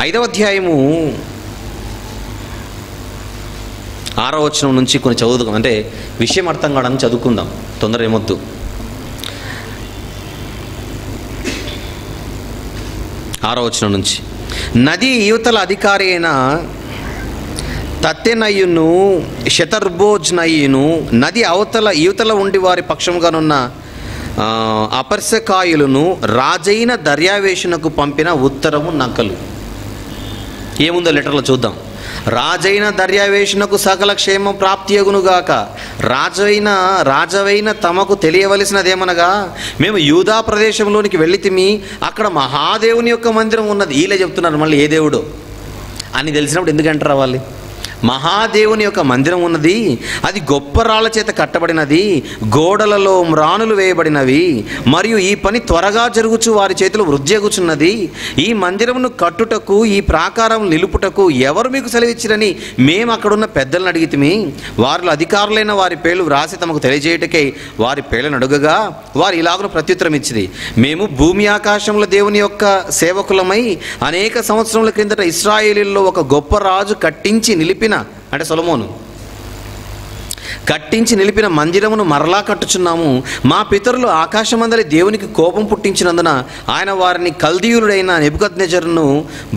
5వ అధ్యాయము 6వ వచనం నుంచి కొన్ని చదువుదాం, అంటే విషయం అర్థం కావడానికి చదువుకుందాం, తొందర ఏమొద్దు. 6వ వచనం నుంచి, నది యువతల అధికారి అయిన తత్తెనయ్యును శతర్బోజ్నయ్యును నది యువతల ఉండి వారి పక్షంగానున్న అపర్శకాయులను రాజైన దర్యావేషునకు పంపిన ఉత్తరము నకలు. ఏముందో లెటర్లో చూద్దాం. రాజైన దర్యావేషునకు సకల క్షేమం ప్రాప్తియగునుగాక. రాజవైన తమకు తెలియవలసినదేమనగా, మేము యూదా ప్రదేశంలోనికి వెళ్ళితిమి, అక్కడ మహాదేవుని యొక్క మందిరం ఉన్నది. వీళ్ళే చెప్తున్నారు మళ్ళీ ఏ దేవుడో అని తెలిసినప్పుడు ఎందుకంటే రావాలి. మహాదేవుని యొక్క మందిరం ఉన్నది, అది గొప్ప రాళ్ల చేత కట్టబడినది, గోడలలో మ్రానులు వేయబడినవి, మరియు ఈ పని త్వరగా జరుగుచు వారి చేతిలో వృద్ధి ఎగుచున్నది. ఈ మందిరమును కట్టుటకు ఈ ప్రాకారం నిలుపుటకు ఎవరు మీకు సెలవిచ్చిరని మేము అక్కడున్న పెద్దలను అడిగితిమి. వారిలో అధికారులైన వారి పేర్లు వ్రాసి తమకు తెలియజేయటకై వారి పేర్లను అడుగగా వారు ఇలాగను ప్రత్యుత్తరం ఇచ్చిరి, మేము భూమి ఆకాశముల దేవుని యొక్క సేవకులమై అనేక సంవత్సరముల క్రిందట ఇశ్రాయేలీల్లో ఒక గొప్ప రాజు కట్టించి నిలిపిన, అంటే సొలొమోను కట్టించి నిలిపిన మందిరమును మరలా కట్టుచున్నాము. మా పితరులు ఆకాశమందలి దేవునికి కోపం పుట్టించినందున ఆయన వారిని కల్దీయుడైన నెబుకద్నెజరును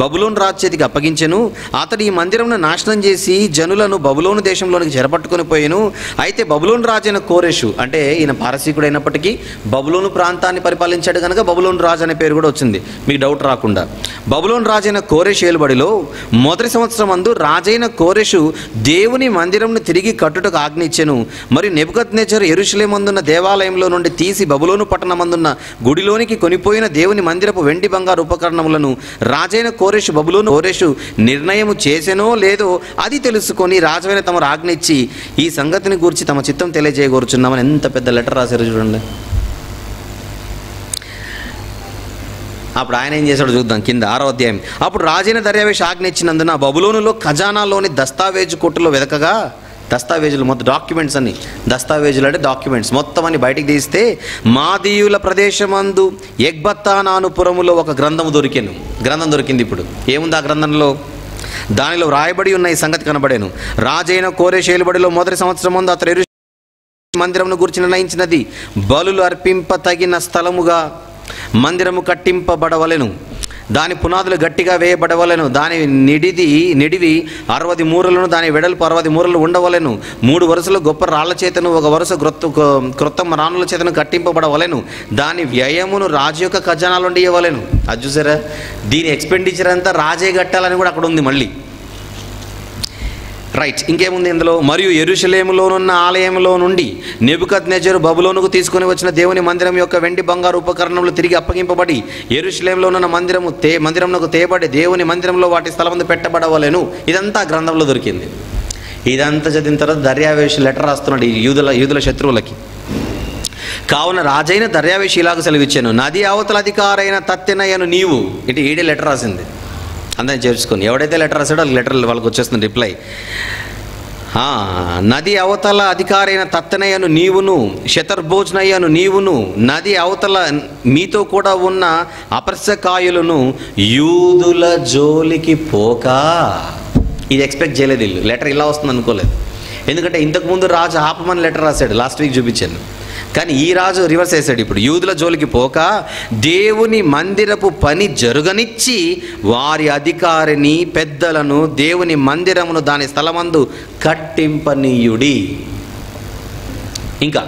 బబులోను రాజు చేతికి అప్పగించెను. అతడు ఈ మందిరమును నాశనం చేసి జనులను బబులోను దేశంలోనికి చెరపట్టుకొని పోయాను. అయితే బబులోను రాజైన కోరెషు, అంటే ఈయన పారసీకుడైనప్పటికీ బబులోను ప్రాంతాన్ని పరిపాలించాడు కనుక బబులోను రాజు అనే పేరు కూడా వచ్చింది, మీకు డౌట్ రాకుండా. బబులోను రాజైన కోరెషు ఏలుబడిలో మొదటి సంవత్సరం అందు రాజైన కోరెషు దేవుని మందిరమును తిరిగి కట్టుటకు ఆజ్ఞించెను. మరియు నెబుకద్నెజరు యెరూషలేమందున్న దేవాలయంలో నుండి తీసి బబులోను పట్టణమందున్న గుడిలోనికి కొనిపోయిన దేవుని మందిరపు వెండి బంగారు ఉపకరణములను రాజైన కోరెషు నిర్ణయము చేసెనో లేదో అది తెలుసుకొని రాజైన తమరు ఆజ్ఞించి ఈ సంగతిని గురించి తమ చిత్తం తెలియజేయగోరుచున్నామని ఎంత పెద్ద లెటర్ రాశారు చూడండి. అప్పుడు ఆయన ఏం చేశాడు చూద్దాం. కింద 6వ అధ్యాయం. అప్పుడు రాజైన దర్యావేషు ఆజ్ఞ ఇచ్చినందున బబులోనులో ఖజానాలోని దస్తావేజు కొట్టులో వెదకగా, దస్తావేజులు మొత్తం డాక్యుమెంట్స్ అన్ని, దస్తావేజులు అంటే డాక్యుమెంట్స్ మొత్తం అని బయటికి తీస్తే మాదీయుల ప్రదేశమందు ఎగ్బత్తానానుపురములో ఒక గ్రంథం దొరికింది. ఇప్పుడు ఏముంది ఆ గ్రంథంలో? దానిలో వ్రాయబడి ఉన్న ఈ సంగతి కనబడేను. రాజైన కోరెషు ఏలుబడిలో మొదటి సంవత్సరం ముందు అతడు యెరూషలేము మందిరమును గురించి నిర్ణయించినది, బలులు అర్పింప తగిన స్థలముగా మందిరము కట్టింపబడవలెను, దాని పునాదులు గట్టిగా వేయబడవలెను, దాని నిడివి 60 మూరలను, దాని వెడల్పు 60 మూరలు ఉండవలెను, 3 వరుసలు గొప్ప రాళ్ల చేతను, 1 వరుస క్రొత్త రాణుల చేతను కట్టింపబడవలెను, దాని వ్యయమును రాజు యొక్క ఖజానాలో ఇవ్వవలెను. అది చూసారా, దీని ఎక్స్పెండిచర్ అంతా రాజే కట్టాలని కూడా అక్కడ ఉంది మళ్ళీ. రైట్, ఇంకేముంది ఇందులో? మరియు యెరూషలేములోనున్న ఆలయంలో నుండి నెబుకద్నెజరు బబులోనుకు తీసుకుని వచ్చిన దేవుని మందిరం యొక్క వెండి బంగారు ఉపకరణములు తిరిగి అప్పగింపబడి యెరూషలేములో ఉన్న మందిరమునకు తేబడి దేవుని మందిరంలో వాటి స్థలమందు పెట్టబడవలెను. ఇదంతా గ్రంథంలో దొరికింది. ఇదంతా చదివిన తర్వాత దర్యావేషు లెటర్ రాస్తున్నాడు ఈ యూదుల శత్రువులకి. కావున రాజైన దర్యావేషు ఇలాగ సెలవిచ్చాను, నది అవతల అధికారైన తత్తెనయ్యను నీవు, ఇటు ఈడే లెటర్ రాసింది అందరిని చేర్చుకొని, ఎవడైతే లెటర్ రాశాడో వాళ్ళకి వచ్చేస్తుంది రిప్లై. నది అవతల అధికారైన తత్తెనయ్యను నీవును, శతర్బోజ్నయ్యను నీవును, నది అవతల మీతో కూడా ఉన్న అపర్శకాయులను యూదుల జోలికి పోక. ఇది ఎక్స్పెక్ట్ చేయలేదు వీళ్ళు, లెటర్ ఇలా వస్తుంది అనుకోలేదు. ఎందుకంటే ఇంతకుముందు రాజు ఆపమని లెటర్ రాశాడు, లాస్ట్ వీక్ చూపించాను. కానీ ఈ రాజు రివర్స్ వేశాడు. ఇప్పుడు యూదుల జోలికి పోక దేవుని మందిరపు పని జరుగనిచ్చి వారి అధికారిని పెద్దలను దేవుని మందిరమును దాని స్థలమందు కట్టింపనీయుడి. ఇంకా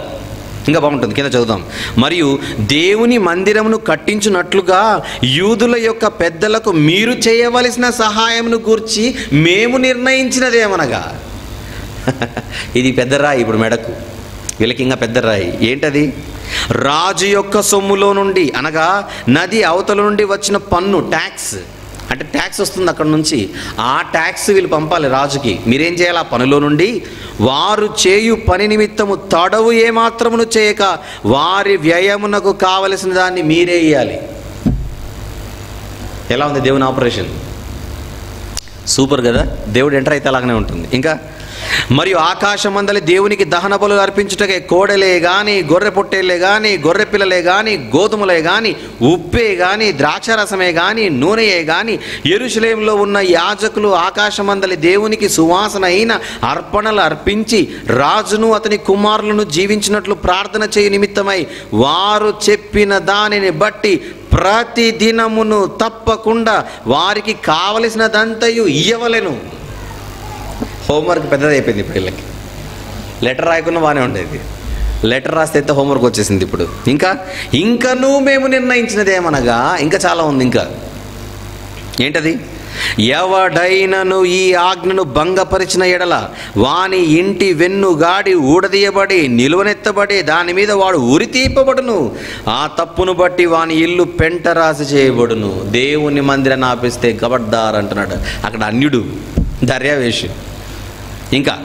బాగుంటుంది, కింద చదువుదాం. మరియు దేవుని మందిరమును కట్టించున్నట్లుగా యూదుల యొక్క పెద్దలకు మీరు చేయవలసిన సహాయమును గూర్చి మేము నిర్ణయించినదేమనగా. ఇది పెద్ద రాయి ఇప్పుడు మెడకు, వీళ్ళకి ఇంకా పెద్ద రాయి. ఏంటది? రాజు యొక్క సొమ్ములో నుండి, అనగా నది అవతల నుండి వచ్చిన పన్ను, ట్యాక్స్, అంటే ట్యాక్స్ వస్తుంది అక్కడ నుంచి, ఆ ట్యాక్స్ వీళ్ళు పంపాలి రాజుకి. మీరేం చేయాలి? ఆ పనిలో నుండి వారు చేయు పని నిమిత్తము తడవు ఏమాత్రమును చేయక వారి వ్యయమునకు కావలసిన దాన్ని మీరే ఇయ్యాలి. ఎలా ఉంది దేవుని ఆపరేషన్? సూపర్ కదా. దేవుడు ఎంటర్ అయితే అలాగనే ఉంటుంది. ఇంకా మరియు ఆకాశమందలి దేవునికి దహన బలులు అర్పించుటకే కోడలే గాని, గొర్రె పొట్టేలే గాని, గొర్రె పిల్లలే గాని, గోధుమలే గాని, ఉప్పే గాని, ద్రాక్షరసమే గాని, నూనెయే గాని యెరూషలేములో ఉన్న యాజకులు ఆకాశమందలి దేవునికి సువాసన అయిన అర్పణలు అర్పించి రాజును అతని కుమారులను జీవించినట్లు ప్రార్థన చేయ నిమిత్తమై వారు చెప్పిన దానిని బట్టి ప్రతి దినమును తప్పకుండా వారికి కావలసినదంతయు ఇయ్యవలెను. హోంవర్క్ పెద్దదైపోయింది ఇప్పుడు వీళ్ళకి. లెటర్ రాయకుండా బాగానే ఉండేది, లెటర్ రాస్తే అయితే హోంవర్క్ వచ్చేసింది. ఇప్పుడు ఇంకనూ మేము నిర్ణయించినదేమనగా, ఇంకా చాలా ఉంది. ఇంకా ఏంటది? ఎవడైనను ఈ ఆజ్ఞను భంగపరిచిన ఎడల వాని ఇంటి వెన్నుగాడి ఊడదీయబడి నిలువనెత్తబడి దాని మీద వాడు ఉరి తీపబడును. ఆ తప్పును బట్టి వాని ఇల్లు పెంటరాసి చేయబడును. దేవుని మందిరాన్ని ఆపిస్తే గబడ్దార్ అంటున్నాడు అక్కడ అన్యుడు, దర్యావేషు. ఇంకా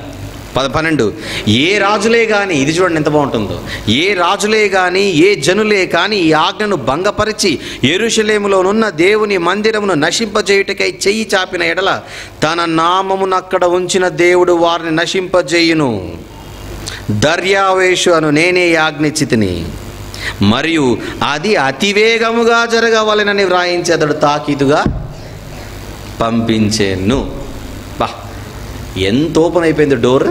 12, ఏ రాజులే కానీ, ఇది చూడండి ఎంత బాగుంటుందో, ఏ రాజులే కానీ ఏ జనులే కానీ ఈ ఆజ్ఞను భంగపరిచి యెరూషలేములోనున్న దేవుని మందిరమును నశింపజేయుటకై చెయ్యి చాపిన ఎడల తన నామమును అక్కడ ఉంచిన దేవుడు వారిని నశింపజేయును. దర్యావేషు అను నేనే ఆజ్ఞిచ్చితిని, మరియు అది అతివేగముగా జరగవలెనని వ్రాయించి అతడు తాకీదుగా పంపించెను. ఎంత ఓపెన్ అయిపోయింది డోర్.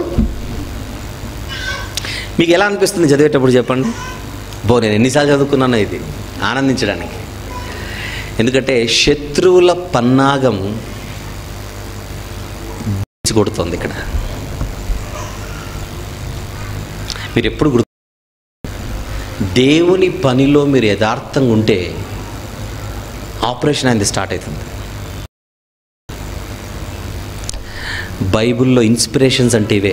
మీకు ఎలా అనిపిస్తుంది చదివేటప్పుడు చెప్పండి? నేను ఎన్నిసార్లు చదువుకున్నాను ఇది ఆనందించడానికి. ఎందుకంటే శత్రువుల పన్నాగం కొడుతుంది ఇక్కడ. మీరు ఎప్పుడు దేవుని పనిలో మీరు యథార్థంగా ఉంటే ఆపరేషన్ అనేది స్టార్ట్ అవుతుంది. బైబిల్లో ఇన్స్పిరేషన్స్ అంటే ఇవే.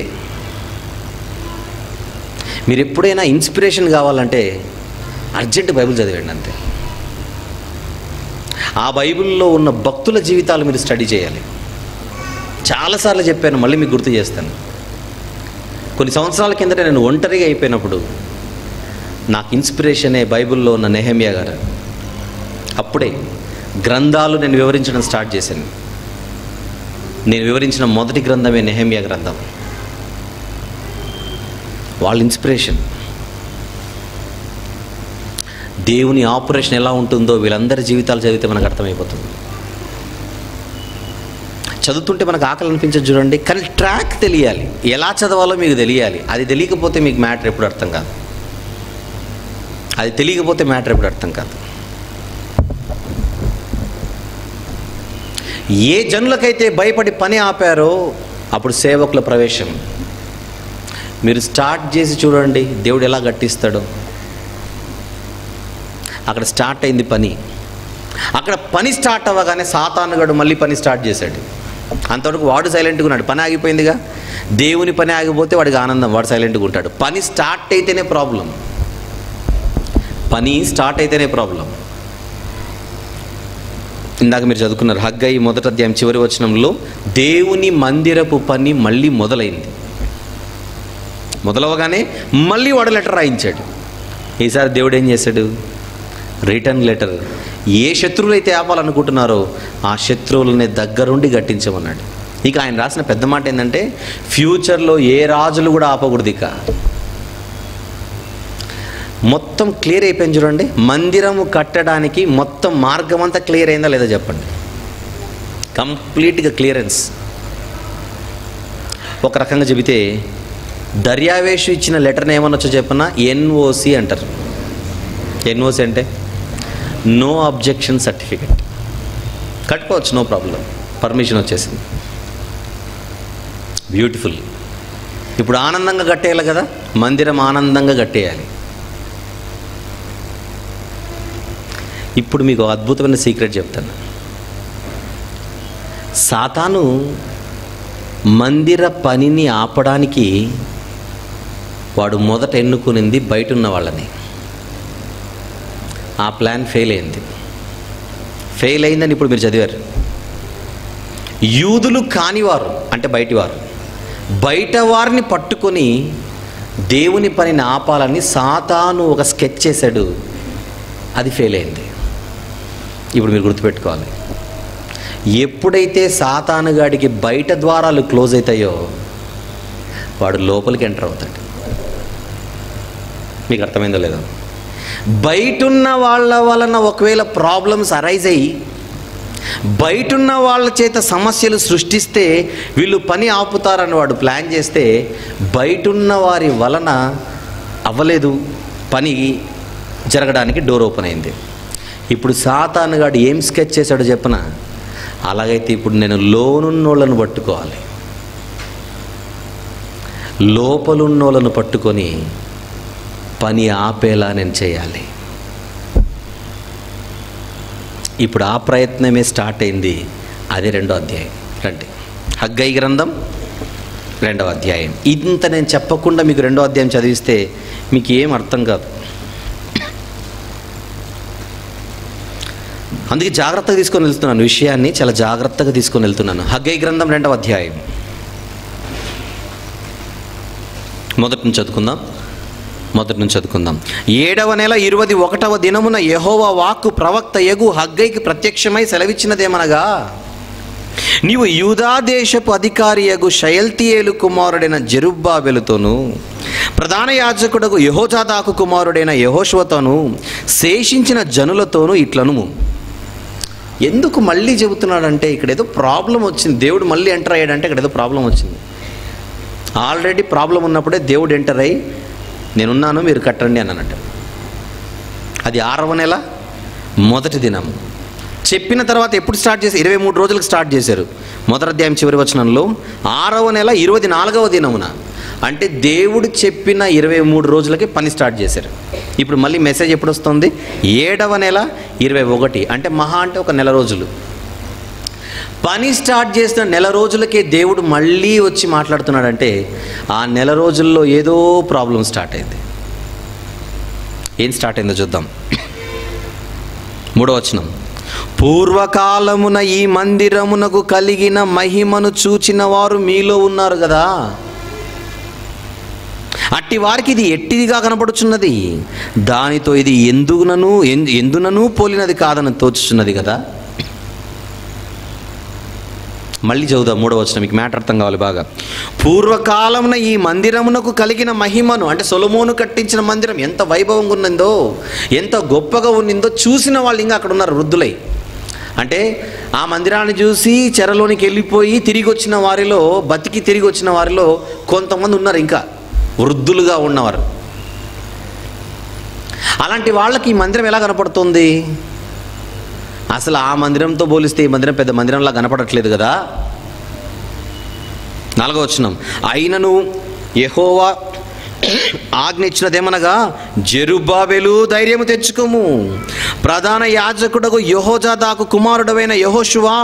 మీరు ఎప్పుడైనా ఇన్స్పిరేషన్ కావాలంటే అర్జెంట్ బైబిల్ చదివండి అంతే. ఆ బైబిల్లో ఉన్న భక్తుల జీవితాలు మీరు స్టడీ చేయాలి. చాలాసార్లు చెప్పాను, మళ్ళీ మీకు గుర్తు చేస్తాను. కొన్ని సంవత్సరాల కిందట నేను ఒంటరిగా అయిపోయినప్పుడు నాకు ఇన్స్పిరేషనే బైబిల్లో ఉన్న నెహెమ్యా గారు. అప్పుడే గ్రంథాలు నేను వివరించడం స్టార్ట్ చేశాను. నేను వివరించిన మొదటి గ్రంథమే నెహెమ్యా గ్రంథం. వాళ్ళ ఇన్స్పిరేషన్. దేవుని ఆపరేషన్ ఎలా ఉంటుందో వీళ్ళందరి జీవితాలు చదివితే మనకు అర్థమైపోతుంది. చదువుతుంటే మనకు ఆకలి అనిపించదు చూడండి, కానీ ట్రాక్ తెలియాలి, ఎలా చదవాలో మీకు తెలియాలి. అది తెలియకపోతే మీకు మ్యాటర్ ఎప్పుడు అర్థం కాదు. అది తెలియకపోతే మ్యాటర్ ఎప్పుడు అర్థం కాదు. ఏ జనులకైతే భయపడి పని ఆపారో అప్పుడు సేవకుల ప్రవేశం. మీరు స్టార్ట్ చేసి చూడండి దేవుడు ఎలా గట్టిస్తాడో. అక్కడ స్టార్ట్ అయింది పని. అక్కడ పని స్టార్ట్ అవ్వగానే సాతానుగాడు మళ్ళీ పని స్టార్ట్ చేశాడు. అంతవరకు వాడు సైలెంట్గా ఉన్నాడు, పని ఆగిపోయిందిగా. దేవుని పని ఆగిపోతే వాడికి ఆనందం, వాడు సైలెంట్గా ఉంటాడు. పని స్టార్ట్ అయితేనే ప్రాబ్లం. పని స్టార్ట్ అయితేనే ప్రాబ్లం. ఇందాక మీరు చదువుకున్నారు హగ్గయి 1వ అధ్యాయం చివరి వచనంలో దేవుని మందిరపు పని మళ్ళీ మొదలైంది. మొదలవగానే మళ్ళీ వాడు లెటర్ రాయించాడు. ఈసారి దేవుడు ఏం చేశాడు? Return letter. ఏ శత్రువులు అయితే ఆపాలనుకుంటున్నారో ఆ శత్రువులని దగ్గరుండి గట్టించమన్నాడు. ఇక ఆయన రాసిన పెద్ద మాట ఏంటంటే ఫ్యూచర్లో ఏ రాజులు కూడా ఆపకూడదు. ఇక మొత్తం క్లియర్ అయిపోయింది చూడండి. మందిరము కట్టడానికి మొత్తం మార్గం అంతా క్లియర్ అయిందా లేదా చెప్పండి? కంప్లీట్గా క్లియరెన్స్. ఒక రకంగా చెబితే దర్యావేషు ఇచ్చిన లెటర్ని ఏమనొచ్చో చెప్పనా? ఎన్ఓసి అంటారు. ఎన్ఓసి అంటే నో అబ్జెక్షన్ సర్టిఫికెట్. కట్టుకోవచ్చు, నో ప్రాబ్లం, పర్మిషన్ వచ్చేసింది. బ్యూటిఫుల్. ఇప్పుడు ఆనందంగా కట్టేయాలి కదా, మందిరం ఆనందంగా కట్టేయాలి. ఇప్పుడు మీకు అద్భుతమైన సీక్రెట్ చెప్తాను. సాతాను మందిర పనిని ఆపడానికి వాడు మొదట ఎన్నుకునింది బయట ఉన్న వాళ్ళని. ఆ ప్లాన్ ఫెయిల్ అయింది. ఫెయిల్ అయిందని ఇప్పుడు మీరు చదివారు. యూదులు కానివారు అంటే బయటివారు, బయట వారిని పట్టుకొని దేవుని పనిని ఆపాలని సాతాను ఒక స్కెచ్ చేశాడు. అది ఫెయిల్ అయింది. ఇప్పుడు మీరు గుర్తుపెట్టుకోవాలి, ఎప్పుడైతే సాతానుగాడికి బయట ద్వారాలు క్లోజ్ అవుతాయో వాడు లోపలికి ఎంటర్ అవుతాడు. మీకు అర్థమైందో లేదో? బయటున్న వాళ్ళ వలన ఒకవేళ ప్రాబ్లమ్స్ అరైజ్ అయ్యి బయటున్న వాళ్ళ చేత సమస్యలు సృష్టిస్తే వీళ్ళు పని ఆపుతారని వాడు ప్లాన్ చేస్తే బయటున్న వారి వలన అవ్వలేదు, పని జరగడానికి డోర్ ఓపెన్ అయింది. ఇప్పుడు సాతానుగాడు ఏం స్కెచ్ చేశాడో చెప్పనా? అలాగైతే ఇప్పుడు నేను లోనున్నోళ్ళను పట్టుకోవాలి, లోపలున్నోళ్ళను పట్టుకొని పని ఆపేలా నేను చేయాలి. ఇప్పుడు ఆ ప్రయత్నమే స్టార్ట్ అయింది. అదే 2వ అధ్యాయం. రండి, హగ్గయి గ్రంథం 2వ అధ్యాయం. ఇంత నేను చెప్పకుండా మీకు 2వ అధ్యాయం చదివిస్తే మీకు ఏం అర్థం కాదు. అందుకే జాగ్రత్తగా తీసుకొని వెళ్తున్నాను, విషయాన్ని చాలా జాగ్రత్తగా తీసుకొని వెళ్తున్నాను. హగ్గయి గ్రంథం 2వ అధ్యాయం మొదటి నుంచి చదువుకుందాం. 7వ నెల 21వ దినమున యెహోవా వాక్కు ప్రవక్త యగు హగ్గయికి ప్రత్యక్షమై సెలవిచ్చినదేమనగా, నీవు యూదా దేశపు అధికారి యగు షయల్తీయేలు కుమారుడైన జెరుబ్బాబెలుతోను ప్రధాన యాజకుడగు యెహోజాదాకు కుమారుడైన యెహోషువతోను శేషించిన జనులతోనూ ఇట్లనుము. ఎందుకు మళ్ళీ చెబుతున్నాడంటే ఇక్కడ ఏదో ప్రాబ్లం వచ్చింది. దేవుడు మళ్ళీ ఎంటర్ అయ్యాడంటే ఇక్కడ ఏదో ప్రాబ్లం వచ్చింది. ఆల్రెడీ ప్రాబ్లం ఉన్నప్పుడే దేవుడు ఎంటర్ అయ్యి నేనున్నాను మీరు కట్టండి అని అన్నట్టు. అది 6వ నెల 1వ దినం చెప్పిన తర్వాత ఎప్పుడు స్టార్ట్ చేశారు? 23 రోజులకు స్టార్ట్ చేశారు. 1వ అధ్యాయం చివరి వచనంలో 6వ నెల 24వ దినమున, అంటే దేవుడు చెప్పిన 23 రోజులకి పని స్టార్ట్ చేశారు. ఇప్పుడు మళ్ళీ మెసేజ్ ఎప్పుడు వస్తుంది? 7వ నెల 21, అంటే మహా అంటే ఒక నెల రోజులు. పని స్టార్ట్ చేసిన నెల రోజులకే దేవుడు మళ్ళీ వచ్చి మాట్లాడుతున్నాడంటే ఆ నెల రోజుల్లో ఏదో ప్రాబ్లం స్టార్ట్ అయింది. ఏం స్టార్ట్ అయిందో చూద్దాం. 3వ వచనం, పూర్వకాలమున ఈ మందిరమునకు కలిగిన మహిమను చూచిన వారు మీలో ఉన్నారు కదా, అట్టి వారికి ఇది ఎట్టిదిగా కనపడుచున్నది, దానితో ఇది ఎందునను పోలినది కాదని తోచుచున్నది కదా. మళ్ళీ చదువుదాం 3వ వచనం, మీకు మ్యాటర్ అర్థం కావాలి బాగా. పూర్వకాలమున ఈ మందిరమునకు కలిగిన మహిమను, అంటే సొలొమోను కట్టించిన మందిరం ఎంత వైభవంగా ఉన్నదో, ఎంత గొప్పగా ఉన్నిందో చూసిన వాళ్ళు ఇంకా అక్కడ ఉన్నారు వృద్ధులై. అంటే ఆ మందిరాన్ని చూసి చెరలోనికి వెళ్ళిపోయి తిరిగి వచ్చిన వారిలో, బతికి తిరిగి వచ్చిన వారిలో కొంతమంది ఉన్నారు ఇంకా వృద్ధులుగా ఉన్నవారు. అలాంటి వాళ్ళకి ఈ మందిరం ఎలా కనపడుతుంది? అసలు ఆ మందిరంతో పోలిస్తే ఈ మందిరం పెద్ద మందిరంలా కనపడట్లేదు కదా. 4వ వచనం, అయినను యెహోవా ఆజ్ఞ ఇచ్చినదేమనగా, జెరుబ్బాబెలు ధైర్యము తెచ్చుకోము, ప్రధాన యాజకుడకు యెహోజాదాకు కుమారుడవైన యెహోషువా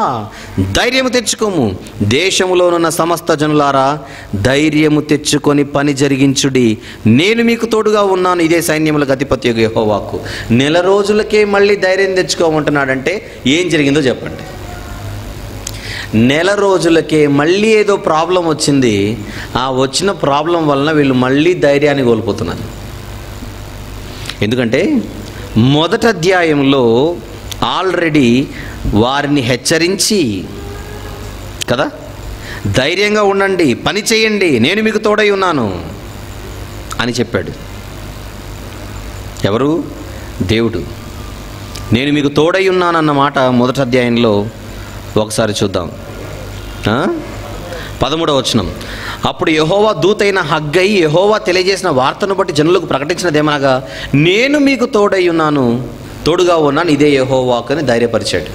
ధైర్యము తెచ్చుకోము, దేశములోనున్న సమస్త జనులారా ధైర్యము తెచ్చుకొని పని జరిగించుడి, నేను మీకు తోడుగా ఉన్నాను, ఇదే సైన్యములకు అధిపతి యెహోవాకు. నెల రోజులకే మళ్ళీ ధైర్యం తెచ్చుకోమంటున్నాడంటే ఏం జరిగిందో చెప్పండి. నెల రోజులకే మళ్ళీ ఏదో ప్రాబ్లం వచ్చింది. ఆ వచ్చిన ప్రాబ్లం వలన వీళ్ళు మళ్ళీ ధైర్యాన్ని కోల్పోతున్నారు. ఎందుకంటే 1వ అధ్యాయంలో ఆల్రెడీ వారిని హెచ్చరించి కదా, ధైర్యంగా ఉండండి, పని చేయండి, నేను మీకు తోడై ఉన్నాను అని చెప్పాడు. ఎవరు? దేవుడు. నేను మీకు తోడై ఉన్నానన్న మాట 1వ అధ్యాయంలో ఒకసారి చూద్దాం. 13వ వచనం, అప్పుడు యెహోవా దూతైన హగ్గయి యెహోవా తెలియజేసిన వార్తను బట్టి జనులకు ప్రకటించినదేమనగా, నేను మీకు తోడై ఉన్నాను, తోడుగా ఉన్నాను, ఇదే యెహోవాకు అని ధైర్యపరిచాడు.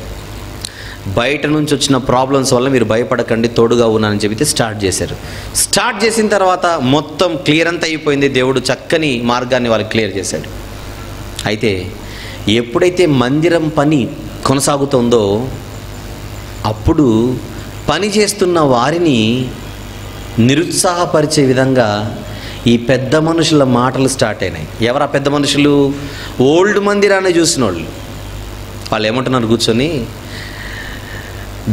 బయట నుంచి వచ్చిన ప్రాబ్లమ్స్ వల్ల మీరు భయపడకండి, తోడుగా ఉన్నానని చెబితే స్టార్ట్ చేశారు. స్టార్ట్ చేసిన తర్వాత మొత్తం క్లియర్ అంతా అయిపోయింది. దేవుడు చక్కని మార్గాన్ని వాళ్ళకి క్లియర్ చేశాడు. అయితే ఎప్పుడైతే మందిరం పని కొనసాగుతుందో అప్పుడు పని చేస్తున్న వారిని నిరుత్సాహపరిచే విధంగా ఈ పెద్ద మనుషుల మాటలు స్టార్ట్ అయినాయి. ఎవరు ఆ పెద్ద మనుషులు? ఓల్డ్ మందిరాన్ని చూసిన వాళ్ళు ఏమంటున్నారు కూర్చొని,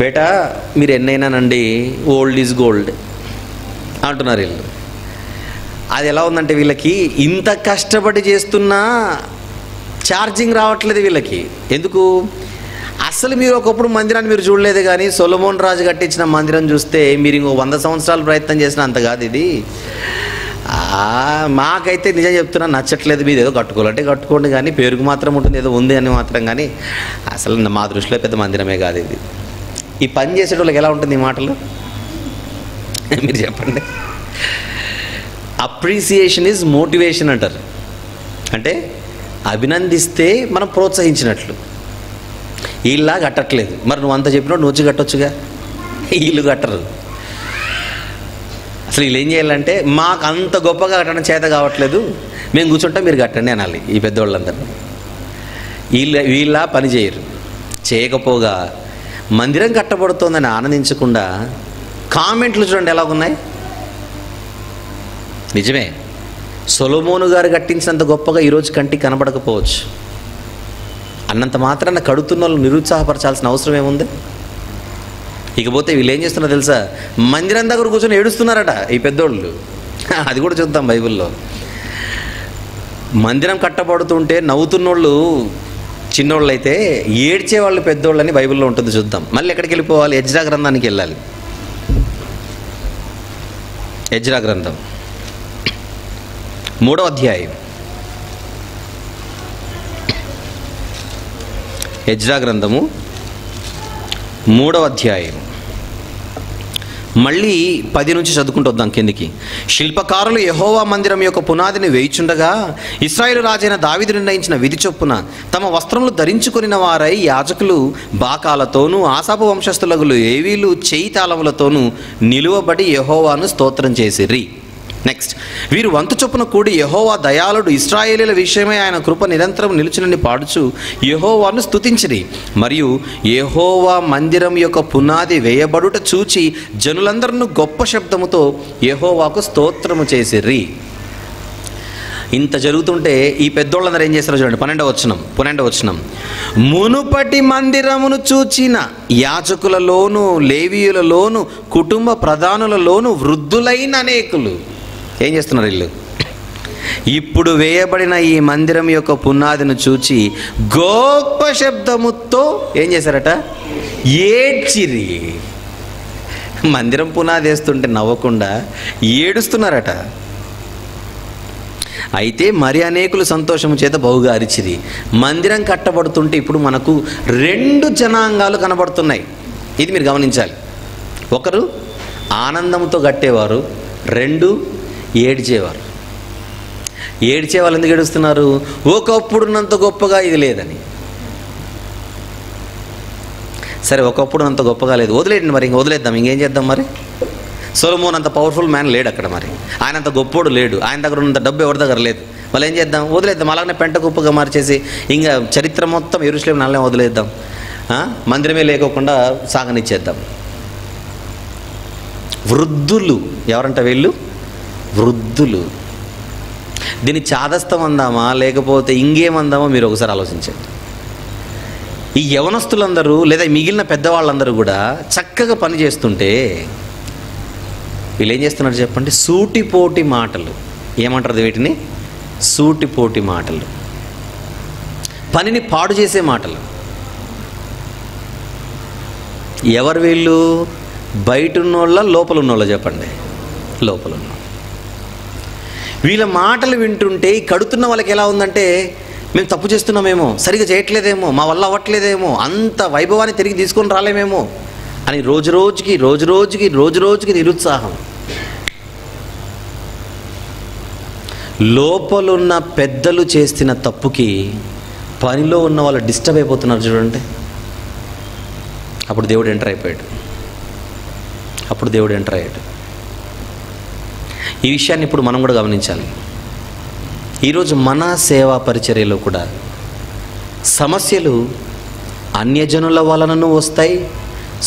బేటా మీరు ఎన్నైనానండి, ఓల్డ్ ఈజ్ గోల్డ్ అంటున్నారు వీళ్ళు. అది ఎలా ఉందంటే వీళ్ళకి ఇంత కష్టపడి చేస్తున్నా ఛార్జింగ్ రావట్లేదు వీళ్ళకి. ఎందుకు? అసలు మీరు ఒకప్పుడు మందిరాన్ని మీరు చూడలేదు, కానీ సొలొమోన్ రాజు కట్టించిన మందిరం చూస్తే మీరు ఇంకో 100 సంవత్సరాలు ప్రయత్నం చేసినా అంత కాదు ఇది. మాకైతే నిజం చెప్తున్నా నచ్చట్లేదు. మీరు ఏదో కట్టుకోవాలంటే కట్టుకోండి, కానీ పేరుకు మాత్రం ఉంటుంది, ఏదో ఉంది అని మాత్రం, కానీ అసలు మా దృష్టిలో పెద్ద మందిరమే కాదు ఇది. ఈ పని చేసేటోళ్ళకి ఎలా ఉంటుంది ఈ మాటలు? మీరు చెప్పండి. అప్రిసియేషన్ ఈజ్ మోటివేషన్ అంటారు. అంటే అభినందిస్తే మనం ప్రోత్సహించినట్లు. వీళ్ళ కట్టట్లేదు. మరి నువ్వు అంత చెప్పినప్పుడు నువ్వు వచ్చి కట్టొచ్చుగా. వీళ్ళు కట్టరు. అసలు వీళ్ళు ఏం చేయాలంటే మాకు అంత గొప్పగా కట్టడం చేత కావట్లేదు, మేము కూర్చుంటాం మీరు కట్టండి అనాలి ఈ పెద్దవాళ్ళందరూ. వీళ్ళ పని చేయరు. చేయకపోగా మందిరం కట్టబడుతోందని ఆనందించకుండా కామెంట్లు చూడండి ఎలా ఉన్నాయి. నిజమే, సొలొమోను గారు కట్టించినంత గొప్పగా ఈరోజు కంటికి కనబడకపోవచ్చు. అన్నంత మాత్రాన కడుతున్న వాళ్ళు నిరుత్సాహపరచాల్సిన అవసరం ఏముంది? ఇకపోతే వీళ్ళు ఏం చేస్తున్నారో తెలుసా, మందిరం దగ్గర కూర్చొని ఏడుస్తున్నారట ఈ పెద్దోళ్ళు. అది కూడా చూద్దాం బైబిల్లో. మందిరం కట్టబడుతుంటే నవ్వుతున్నోళ్ళు చిన్నోళ్ళు అయితే ఏడ్చేవాళ్ళు పెద్దోళ్ళు అని బైబిల్లో ఉంటుంది. చూద్దాం. మళ్ళీ ఎక్కడికి వెళ్ళిపోవాలి? ఎజ్రా గ్రంథానికి వెళ్ళాలి. ఎజ్రా గ్రంథం 3వ అధ్యాయం. ఎజ్రా గ్రంథము 3వ అధ్యాయం మళ్ళీ 10 నుంచి చదువుకుంటూ వద్దాం కిందికి. శిల్పకారులు యెహోవా మందిరం యొక్క పునాదిని వేయిచుండగా ఇశ్రాయేలు రాజైన దావీదు నిర్ణయించిన విధి చొప్పున తమ వస్త్రములు ధరించుకొనిన వారై యాజకులు బాకాలతోనూ ఆసాపు వంశస్థులకు లేవీలు చేయి తాళములతోనూ నిలువబడి యెహోవాను స్తోత్రం చేసిరి. నెక్స్ట్, వీరు వంతు చొప్పున కూడి యెహోవా దయాళుడు, ఇశ్రాయేలీల విషయమై ఆయన కృప నిరంతరం నిలుచునని పాడుచు యెహోవాను స్తుతించిరి. మరియు యెహోవా మందిరం యొక్క పునాది వేయబడుట చూచి జనులందరూ గొప్ప శబ్దముతో యెహోవాకు స్తోత్రము చేసిరి. ఇంత జరుగుతుంటే ఈ పెద్దోళ్ళందరూ ఏం చేస్తారో చూడండి. 12వ వచనం. మునుపటి మందిరమును చూచిన యాజకులలోను లేవీయులలోను కుటుంబ ప్రధానులలోను వృద్ధులైన అనేకులు ఏం చేస్తున్నారు? వీళ్ళు ఇప్పుడు వేయబడిన ఈ మందిరం యొక్క పునాదిని చూచి గొప్ప శబ్దముతో ఏం చేశారట? ఏడ్చిరి. మందిరం పునాది వేస్తుంటే నవ్వకుండా ఏడుస్తున్నారట. అయితే మరి అనేకులు సంతోషము చేత బహుగా అరిచిరి. మందిరం కట్టబడుతుంటే ఇప్పుడు మనకు 2 జనాంగాలు కనబడుతున్నాయి. ఇది మీరు గమనించాలి. ఒకరు ఆనందంతో కట్టేవారు, 2 ఏడ్చేవారు. ఏడ్చే వాళ్ళు ఎందుకు ఏడుస్తున్నారు? ఒకప్పుడున్నంత గొప్పగా ఇది లేదని. సరే, ఒకప్పుడు అంత గొప్పగా లేదు, వదిలేయండి. మరి ఇంక వదిలేద్దాం, ఇంకేం చేద్దాం? మరి సొలొమోన్ అంత పవర్ఫుల్ మ్యాన్ లేడు అక్కడ, మరి ఆయన అంత గొప్పోడు లేడు, ఆయన దగ్గర ఉన్నంత డబ్బు ఎవరి దగ్గర లేదు. మళ్ళీ ఏం చేద్దాం? వదిలేద్దాం. అలాగనే పెంట కుప్పగా మార్చేసి ఇంకా చరిత్ర మొత్తం యెరూషలేము నల్లనే వదిలేద్దాం, మందిరమే లేకోకుండా సాగనిచ్చేద్దాం. వృద్ధులు ఎవరంట వీళ్ళు? వృద్ధులు. దీన్ని చాదస్తం అందామా లేకపోతే ఇంకేమందామో మీరు ఒకసారి ఆలోచించండి. ఈ యవనస్తులందరూ లేదా మిగిలిన పెద్దవాళ్ళందరూ కూడా చక్కగా పని చేస్తుంటే వీళ్ళు ఏం చేస్తున్నారు చెప్పండి? సూటిపోటి మాటలు. ఏమంటారు వీటిని? సూటిపోటి మాటలు, పనిని పాడు చేసే మాటలు. ఎవరు వీళ్ళు? బయట ఉన్నోళ్ళ లోపల ఉన్నోళ్ళ చెప్పండి? లోపల ఉన్న వీళ్ళ మాటలు వింటుంటే కడుతున్న వాళ్ళకి ఎలా ఉందంటే, మేము తప్పు చేస్తున్నామేమో, సరిగా చేయట్లేదేమో, మా వల్ల అవ్వట్లేదేమో, అంత వైభవాన్ని తిరిగి తీసుకొని రాలేమేమో అని రోజు రోజుకి నిరుత్సాహం. లోపలున్న పెద్దలు చేసిన తప్పుకి పనిలో ఉన్న వాళ్ళు డిస్టర్బ్ అయిపోతున్నారు చూడండి. అప్పుడు దేవుడు ఎంటర్ అయిపోయాడు. ఈ విషయాన్ని ఇప్పుడు మనం కూడా గమనించాలి. ఈరోజు మన సేవా పరిచర్యలో కూడా సమస్యలు అన్యజనుల వలనను వస్తాయి,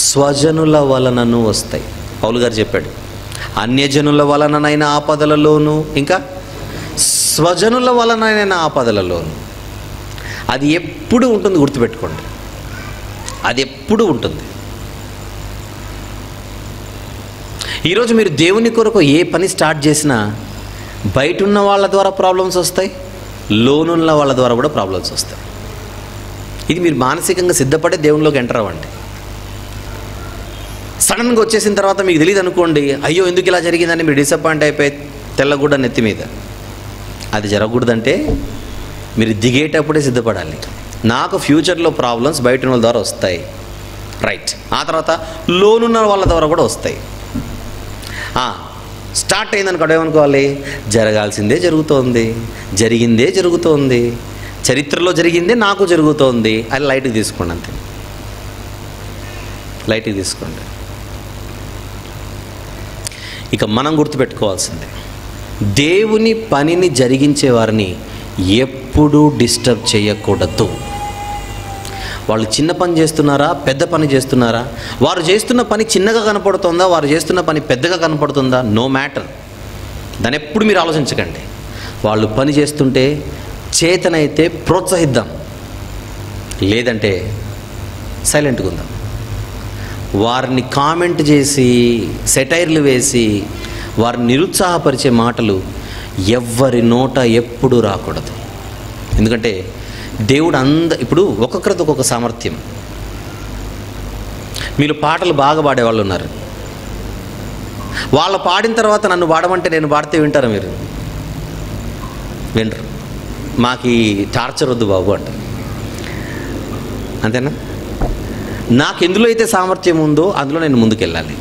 స్వజనుల వలనను వస్తాయి. పౌలు గారు చెప్పాడు, అన్యజనుల వలననైన ఆపదలలోను ఇంకా స్వజనుల వలనైన ఆపదలలోను. అది ఎప్పుడు ఉంటుంది, గుర్తుపెట్టుకోండి. అది ఎప్పుడు ఉంటుంది. ఈరోజు మీరు దేవుని కొరకు ఏ పని స్టార్ట్ చేసినా బయట ఉన్న వాళ్ళ ద్వారా ప్రాబ్లమ్స్ వస్తాయి, లోనున్న వాళ్ళ ద్వారా కూడా ప్రాబ్లమ్స్ వస్తాయి. ఇది మీరు మానసికంగా సిద్ధపడే దేవునిలోకి ఎంటర్ అవ్వండి. సడన్గా వచ్చేసిన తర్వాత మీకు తెలియదు అనుకోండి, అయ్యో ఎందుకు ఇలా జరిగిందని మీరు డిసప్పాయింట్ అయిపోయి తెల్లగుడ్డ నెత్తి మీద. అది జరగకూడదంటే మీరు దిగేటప్పుడే సిద్ధపడాలి. నాకు ఫ్యూచర్లో ప్రాబ్లమ్స్ బయట వాళ్ళ ద్వారా వస్తాయి, రైట్. ఆ తర్వాత లోనున్న వాళ్ళ ద్వారా కూడా వస్తాయి. స్టార్ట్ అయిందనుకోండి, ఏమనుకోవాలి? జరగాల్సిందే జరుగుతోంది, జరిగిందే జరుగుతోంది, చరిత్రలో జరిగిందే నాకు జరుగుతోంది అని లైట్కి తీసుకోండి అంతే. లైట్గా తీసుకోండి. ఇక మనం గుర్తుపెట్టుకోవాల్సిందే, దేవుని పనిని జరిగించే వారిని ఎప్పుడూ డిస్టర్బ్ చేయకూడదు. వాళ్ళు చిన్న పని చేస్తున్నారా, పెద్ద పని చేస్తున్నారా, వారు చేస్తున్న పని చిన్నగా కనపడుతుందా, వారు చేస్తున్న పని పెద్దగా కనపడుతుందా, నో మ్యాటర్. దాన్ని ఎప్పుడు మీరు ఆలోచించకండి. వాళ్ళు పని చేస్తుంటే చేతనైతే ప్రోత్సహిద్దాం, లేదంటే సైలెంట్గా ఉందాం. వారిని కామెంట్ చేసి సెటైర్లు వేసి వారిని నిరుత్సాహపరిచే మాటలు ఎవ్వరి నోట ఎప్పుడూ రాకూడదు. ఎందుకంటే దేవుడు ఇప్పుడు ఒక్కొక్కరితో ఒక్కొక్క సామర్థ్యం. మీరు పాటలు బాగా పాడేవాళ్ళు ఉన్నారు, వాళ్ళు పాడిన తర్వాత నన్ను పాడమంటే నేను పాడితే వింటారా? మీరు వినరు. మాకు ఈ టార్చర్ వద్దు బాబు అంటారు. అంతేనా? నాకు ఎందులో అయితే సామర్థ్యం ఉందో అందులో నేను ముందుకెళ్ళాలి.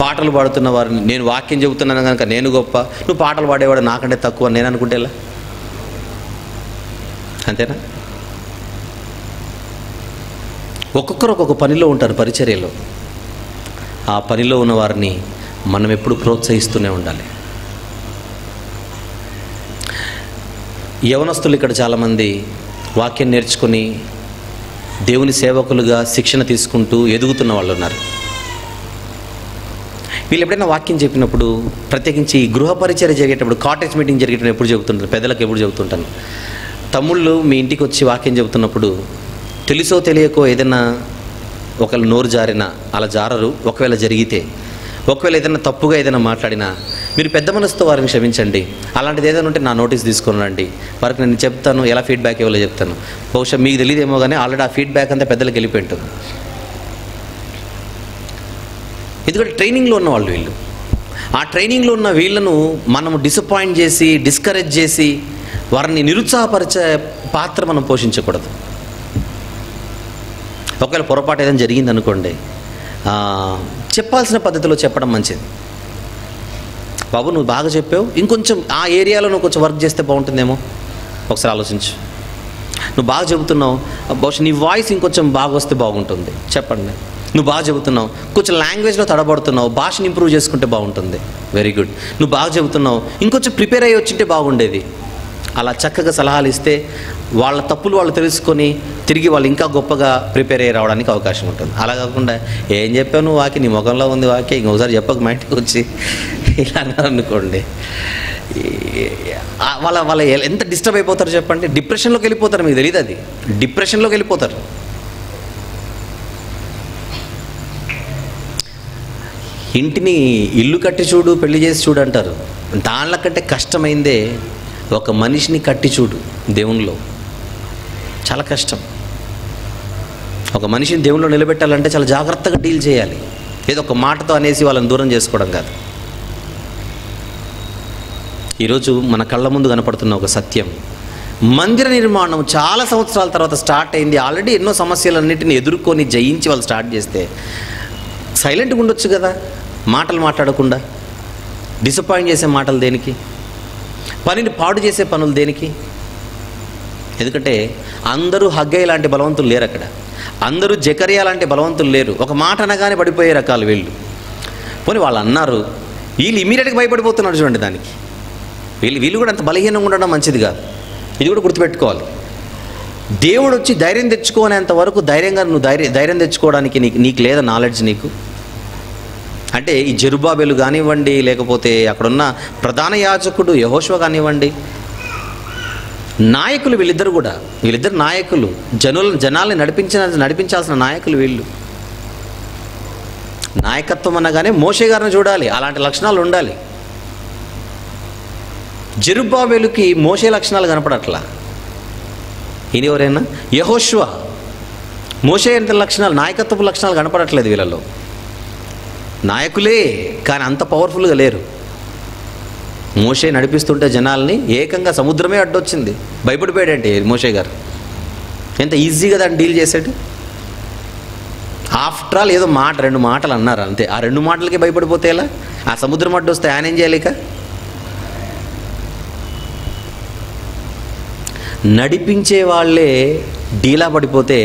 పాటలు పాడుతున్న వారిని, నేను వాక్యం చెబుతున్నాను కనుక నేను గొప్ప, నువ్వు పాటలు పాడేవాడు నాకంటే తక్కువ నేను అనుకుంటే ఎలా? అంతేనా? ఒక్కొక్కరు ఒక్కొక్క పనిలో ఉంటారు, పరిచర్యలో. ఆ పనిలో ఉన్న వారిని మనం ఎప్పుడు ప్రోత్సహిస్తూనే ఉండాలి. యవనస్తులు ఇక్కడ చాలామంది వాక్యం నేర్చుకొని దేవుని సేవకులుగా శిక్షణ తీసుకుంటూ ఎదుగుతున్న వాళ్ళు ఉన్నారు. వీళ్ళు ఎప్పుడైనా వాక్యం చెప్పినప్పుడు, ప్రత్యేకించి గృహ పరిచర్య జరిగేటప్పుడు, కాటేజ్ మీటింగ్ జరిగేటప్పుడు ఎప్పుడు చెబుతుంటాను, పెద్దలకు ఎప్పుడు చెబుతుంటాను, తమ్ముళ్ళు మీ ఇంటికి వచ్చి వాక్యం చెబుతున్నప్పుడు తెలుసో తెలియకో ఏదైనా ఒకళ్ళు నోరు జారినా, అలా జారరు. ఒకవేళ జరిగితే, ఒకవేళ ఏదైనా తప్పుగా ఏదైనా మాట్లాడినా మీరు పెద్ద మనసుతో వారిని క్షమించండి. అలాంటిది ఏదైనా ఉంటే నా నోటీస్ తీసుకొని రండి, వారికి నేను చెప్తాను, ఎలా ఫీడ్బ్యాక్ ఇవ్వాలో చెప్తాను. బహుశా మీకు తెలియదేమో కానీ ఆల్రెడీ ఆ ఫీడ్బ్యాక్ అంతా పెద్దలకు వెళ్ళిపోయి ఉంటుంది. ఎందుకంటే ట్రైనింగ్లో ఉన్న వాళ్ళు వీళ్ళు. ఆ ట్రైనింగ్లో ఉన్న వీళ్ళను మనం డిసప్పాయింట్ చేసి, డిస్కరేజ్ చేసి, వారిని నిరుత్సాహపరిచే పాత్ర మనం పోషించకూడదు. ఒకవేళ పొరపాటు ఏదైనా జరిగింది అనుకోండి, చెప్పాల్సిన పద్ధతిలో చెప్పడం మంచిది. బాబు నువ్వు బాగా చెప్పావు, ఇంకొంచెం ఆ ఏరియాలో నువ్వు కొంచెం వర్క్ చేస్తే బాగుంటుందేమో, ఒకసారి ఆలోచించు. నువ్వు బాగా చెబుతున్నావు, బహుశా నీ వాయిస్ ఇంకొంచెం బాగా వస్తే బాగుంటుంది, చెప్పండి. నువ్వు బాగా చెబుతున్నావు, కొంచెం లాంగ్వేజ్లో తడబడుతున్నావు, భాషను ఇంప్రూవ్ చేసుకుంటే బాగుంటుంది, వెరీ గుడ్. నువ్వు బాగా చెబుతున్నావు, ఇంకొంచెం ప్రిపేర్ అయ్యి వచ్చింటే బాగుండేది. అలా చక్కగా సలహాలు ఇస్తే వాళ్ళ తప్పులు వాళ్ళు తెలుసుకొని తిరిగి వాళ్ళు ఇంకా గొప్పగా ప్రిపేర్ అయ్యి రావడానికి అవకాశం ఉంటుంది. అలా కాకుండా ఏం చెప్పావు నువ్వు వాక్యం, నీ ముఖంలో ఉంది వాక్యం, ఇంకొకసారి చెప్పక మా ఇంటికి వచ్చి ఇలా అన్నారనుకోండి, వాళ్ళ ఎంత డిస్టర్బ్ అయిపోతారు చెప్పండి. డిప్రెషన్లోకి వెళ్ళిపోతారు, మీకు తెలియదు అది. డిప్రెషన్లోకి వెళ్ళిపోతారు. ఇంటిని ఇల్లు కట్టి చూడు, పెళ్లి చేసి చూడు అంటారు. దానిలో కంటే కష్టమైందే ఒక మనిషిని కట్టి చూడు. దేవునిలో చాలా కష్టం. ఒక మనిషిని దేవునిలో నిలబెట్టాలంటే చాలా జాగ్రత్తగా డీల్ చేయాలి. ఏదో ఒక మాటతో అనేసి వాళ్ళని దూరం చేసుకోవడం కాదు. ఈరోజు మన కళ్ళ ముందు కనపడుతున్న ఒక సత్యం, మందిర నిర్మాణం చాలా సంవత్సరాల తర్వాత స్టార్ట్ అయింది. ఆల్రెడీ ఎన్నో సమస్యలన్నింటినీ ఎదుర్కొని జయించి వాళ్ళు స్టార్ట్ చేస్తే సైలెంట్గా ఉండొచ్చు కదా, మాటలు మాట్లాడకుండా. డిసప్పాయింట్ చేసే మాటలు దేనికి? పనిని పాడు చేసే పనులు దేనికి? ఎందుకంటే అందరూ హగ్గయ్య లాంటి బలవంతులు లేరు అక్కడ, అందరూ జకరియా లాంటి బలవంతులు లేరు. ఒక మాట అనగానే పడిపోయే రకాలు వీళ్ళు. పోనీ వాళ్ళు అన్నారు, వీళ్ళు ఇమీడియట్గా భయపడిపోతున్నారు చూడండి దానికి. వీళ్ళు కూడా అంత బలహీనంగా ఉండడం మంచిది కాదు. ఇది కూడా గుర్తుపెట్టుకోవాలి. దేవుడు వచ్చి ధైర్యం తెచ్చుకోనేంత వరకు ధైర్యంగా నువ్వు ధైర్యం తెచ్చుకోవడానికి నీకు లేదా నాలెడ్జ్ నీకు? అంటే ఈ జెరుబ్బాబెలు కానివ్వండి, లేకపోతే అక్కడున్న ప్రధాన యాజకుడు యెహోషువ కానివ్వండి, నాయకులు వీళ్ళిద్దరు నాయకులు, జనాల్ని నడిపించాల్సిన నాయకులు వీళ్ళు. నాయకత్వం అనగానే మోషే గారిని చూడాలి, అలాంటి లక్షణాలు ఉండాలి. జెరుబ్బాబెలుకి మోషే లక్షణాలు కనపడట్లా. ఈయన ఎవరైనా యెహోషువ, మోషే అంటే లక్షణాలు, నాయకత్వపు లక్షణాలు కనపడట్లేదు వీళ్ళలో. నాయకులే కానీ అంత పవర్ఫుల్గా లేరు. మోషే నడిపిస్తుంటే జనాల్ని ఏకంగా సముద్రమే అడ్డొచ్చింది, భయపడిపోయాడంటే మోషే గారు. ఎంత ఈజీగా దాన్ని డీల్ చేశాడు. ఆఫ్టర్ ఆల్ ఏదో రెండు మాటలు అన్నారు అంతే. ఆ 2 మాటలకి భయపడిపోతే ఎలా? ఆ సముద్రం అడ్డు వస్తే ఆయన ఏం చేయాలి? నడిపించే వాళ్ళే డీలా పడిపోతే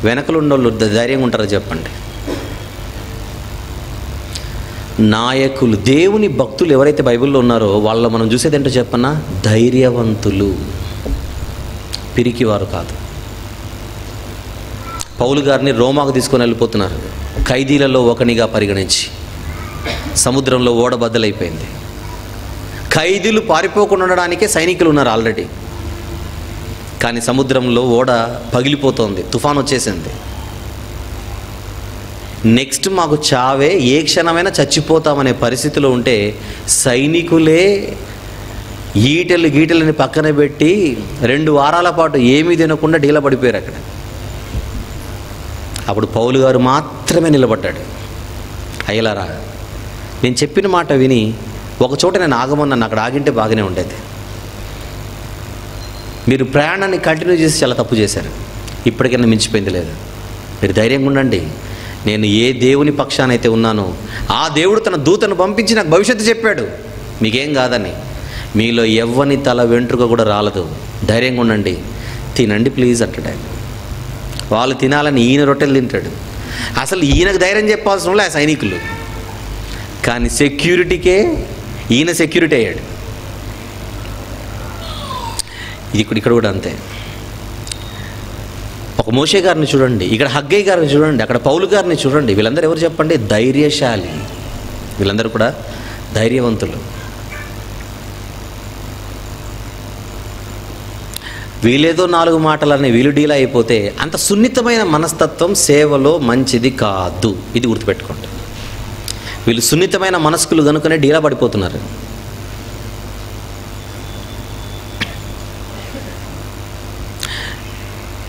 వెనకలు ఉన్నోళ్ళు ధైర్యంగా ఉంటారో చెప్పండి. నాయకులు, దేవుని భక్తులు ఎవరైతే బైబిల్లో ఉన్నారో వాళ్ళ మనం చూసేది ఏంటో చెప్పన్నా, ధైర్యవంతులు, పిరికివారు కాదు. పౌలు గారిని రోమాకు తీసుకొని వెళ్ళిపోతున్నారు, ఖైదీలలో ఒకనిగా పరిగణించి. సముద్రంలో ఓడ బద్దలైపోయింది. ఖైదీలు పారిపోకుండా ఉండడానికే సైనికులు ఉన్నారు ఆల్రెడీ, కానీ సముద్రంలో ఓడ పగిలిపోతోంది, తుఫాన్ వచ్చేసింది. నెక్స్ట్ మాకు చావే, ఏ క్షణమైనా చచ్చిపోతామనే పరిస్థితిలో ఉంటే సైనికులే గీటలని పక్కన పెట్టి 2 వారాల పాటు ఏమీ తినకుండా డీలా పడిపోయారు అక్కడ. అప్పుడు పౌలు గారు మాత్రమే నిలబడ్డాడు. అయ్యలారా, నేను చెప్పిన మాట విని ఒక చోట నేను ఆగమన్నాను, అక్కడ ఆగింటే బాగానే ఉండేది. మీరు ప్రయాణాన్ని కంటిన్యూ చేసి చాలా తప్పు చేశారు. ఇప్పటికైనా మించిపోయింది లేదు. మీరు ధైర్యంగా ఉండండి. నేను ఏ దేవుని పక్షానైతే ఉన్నానో ఆ దేవుడు తన దూతను పంపించి నాకు భవిష్యత్తు చెప్పాడు, మీకేం కాదని. మీలో ఎవ్వని తల వెంట్రుక కూడా రాలదు. ధైర్యంగా ఉండండి, తినండి ప్లీజ్ అంటాడు ఆయన. వాళ్ళు తినాలని ఈయన రొట్టెలు తింటాడు. అసలు ఈయనకు ధైర్యం చెప్పాల్సిన వాళ్ళు ఆ సైనికులు, కానీ సెక్యూరిటీకే ఈయన సెక్యూరిటీ అయ్యాడు. ఇక్కడ కూడా అంతే. ఒక మోషే గారిని చూడండి, ఇక్కడ హగ్గై గారిని చూడండి, అక్కడ పౌలు గారిని చూడండి. వీళ్ళందరూ ఎవరు చెప్పండి? ధైర్యశాలి. వీళ్ళందరూ కూడా ధైర్యవంతులు. వీళ్ళేదో 4 మాటలని వీళ్ళు డీలా అయిపోతే అంత సున్నితమైన మనస్తత్వం సేవలో మంచిది కాదు. ఇది గుర్తుపెట్టుకోండి. వీళ్ళు సున్నితమైన మనస్కులు కనుకనే డీలా పడిపోతున్నారు.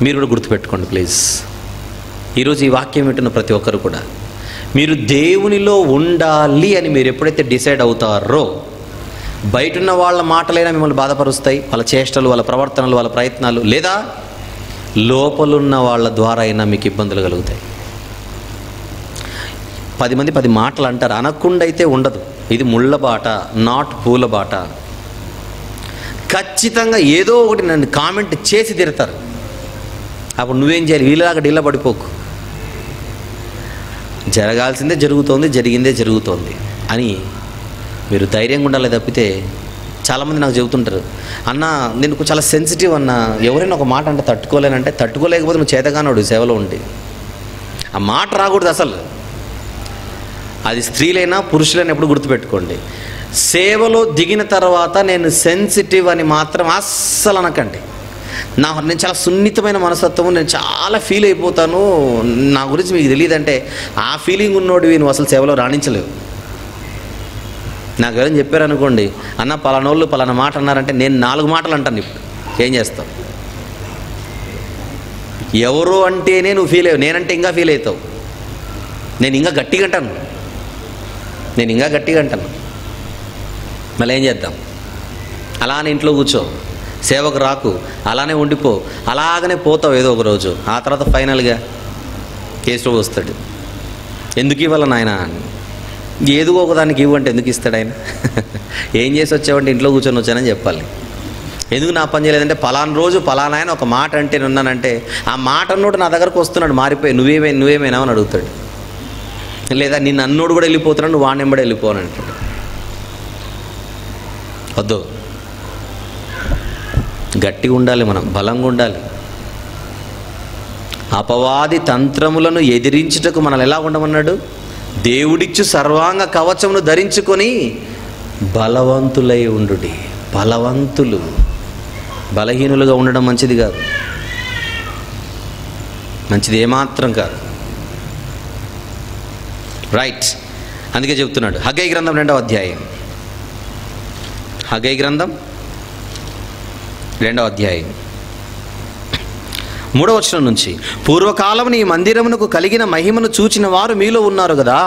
మీరు కూడా గుర్తుపెట్టుకోండి ప్లీజ్. ఈరోజు ఈ వాక్యం వింటున్న ప్రతి ఒక్కరు కూడా మీరు దేవునిలో ఉండాలి అని మీరు ఎప్పుడైతే డిసైడ్ అవుతారో, బయటున్న వాళ్ళ మాటలైనా మిమ్మల్ని బాధపరుస్తాయి, వాళ్ళ చేష్టలు, వాళ్ళ ప్రవర్తనలు, వాళ్ళ ప్రయత్నాలు, లేదా లోపలున్న వాళ్ళ ద్వారా అయినా మీకు ఇబ్బందులు కలుగుతాయి. 10 మంది 10 మాటలు అంటారు, అనకుండా అయితే ఉండదు. ఇది ముళ్ళ బాట, నాట్ పూల బాట. ఖచ్చితంగా ఏదో ఒకటి నన్ను కామెంట్ చేసి తిడతారు. అప్పుడు నువ్వేం చేయాలి? వీళ్ళలాగా డీలా పడిపోకు. జరగాల్సిందే జరుగుతోంది, జరిగిందే జరుగుతోంది అని మీరు ధైర్యంగా ఉండాలి. తప్పితే చాలామంది నాకు చెబుతుంటారు, అన్న నేను చాలా సెన్సిటివ్ అన్న, ఎవరైనా ఒక మాట అంటే తట్టుకోలేనంటే, తట్టుకోలేకపోతే నువ్వు చేతగానోడు సేవలో ఉండి. ఆ మాట రాకూడదు అసలు. అది స్త్రీలైనా పురుషులైనా ఎప్పుడు గుర్తుపెట్టుకోండి. సేవలో దిగిన తర్వాత నేను సెన్సిటివ్ అని మాత్రం అస్సలు అనకండి. నేను చాలా సున్నితమైన మనస్తత్వం, నేను చాలా ఫీల్ అయిపోతాను, నా గురించి మీకు తెలియదంటే ఆ ఫీలింగ్ ఉన్నోడివి నువ్వు అసలు సేవలో రాణించలేవు. నాకు ఎవరైనా చెప్పారనుకోండి, అన్న పలానోళ్ళు పలానా మాట అన్నారంటే నేను 4 మాటలు అంటాను. ఇప్పుడు ఏం చేస్తావు? ఎవరు అంటేనే నువ్వు ఫీల్ అయ్యావు, నేనంటే ఇంకా ఫీల్ అవుతావు. నేను ఇంకా గట్టిగా అంటాను. మళ్ళీ ఏం చేద్దాం? అలానే ఇంట్లో కూర్చో, సేవకు రాకు, అలానే ఉండిపో, అలాగనే పోతావు ఏదో ఒక రోజు. ఆ తర్వాత ఫైనల్గా కేసులో వస్తాడు, ఎందుకు ఇవ్వాలి నాయన అని. ఏదో ఒకదానికి ఇవ్వంటే ఎందుకు ఇస్తాడు ఆయన? ఏం చేసి వచ్చావంటే ఇంట్లో కూర్చొని వచ్చానని చెప్పాలి. ఎందుకు నా పని చేయలేదంటే పలానా రోజు పలానా ఆయన ఒక మాట అంటే ఉన్నానంటే ఆ మాట అన్నోడు నా దగ్గరకు వస్తున్నాడు మారిపోయి, నువ్వేమైనా అని అడుగుతాడు. లేదా నిన్ను అన్నోడు కూడా వెళ్ళిపోతున్నాడు, నువ్వు వాడినెంబడి వెళ్ళిపోను అంటాడు. వద్దు, గట్టిగా ఉండాలి, మనం బలంగా ఉండాలి. అపవాది తంత్రములను ఎదిరించుటకు మనల్ని ఎలా ఉండమన్నాడు? దేవుడిచ్చు సర్వాంగ కవచమును ధరించుకొని బలవంతులై ఉండుడి. బలవంతులు, బలహీనులుగా ఉండడం మంచిది కాదు, మంచిది ఏమాత్రం కాదు. రైట్, అందుకే చెప్తున్నాడు. హగ్గై గ్రంథం 2వ అధ్యాయం, హగ్గై గ్రంథం 2వ అధ్యాయం 3వ వచనం నుంచి, పూర్వకాలమున ఈ మందిరమునకు కలిగిన మహిమను చూచిన వారు మీలో ఉన్నారు కదా,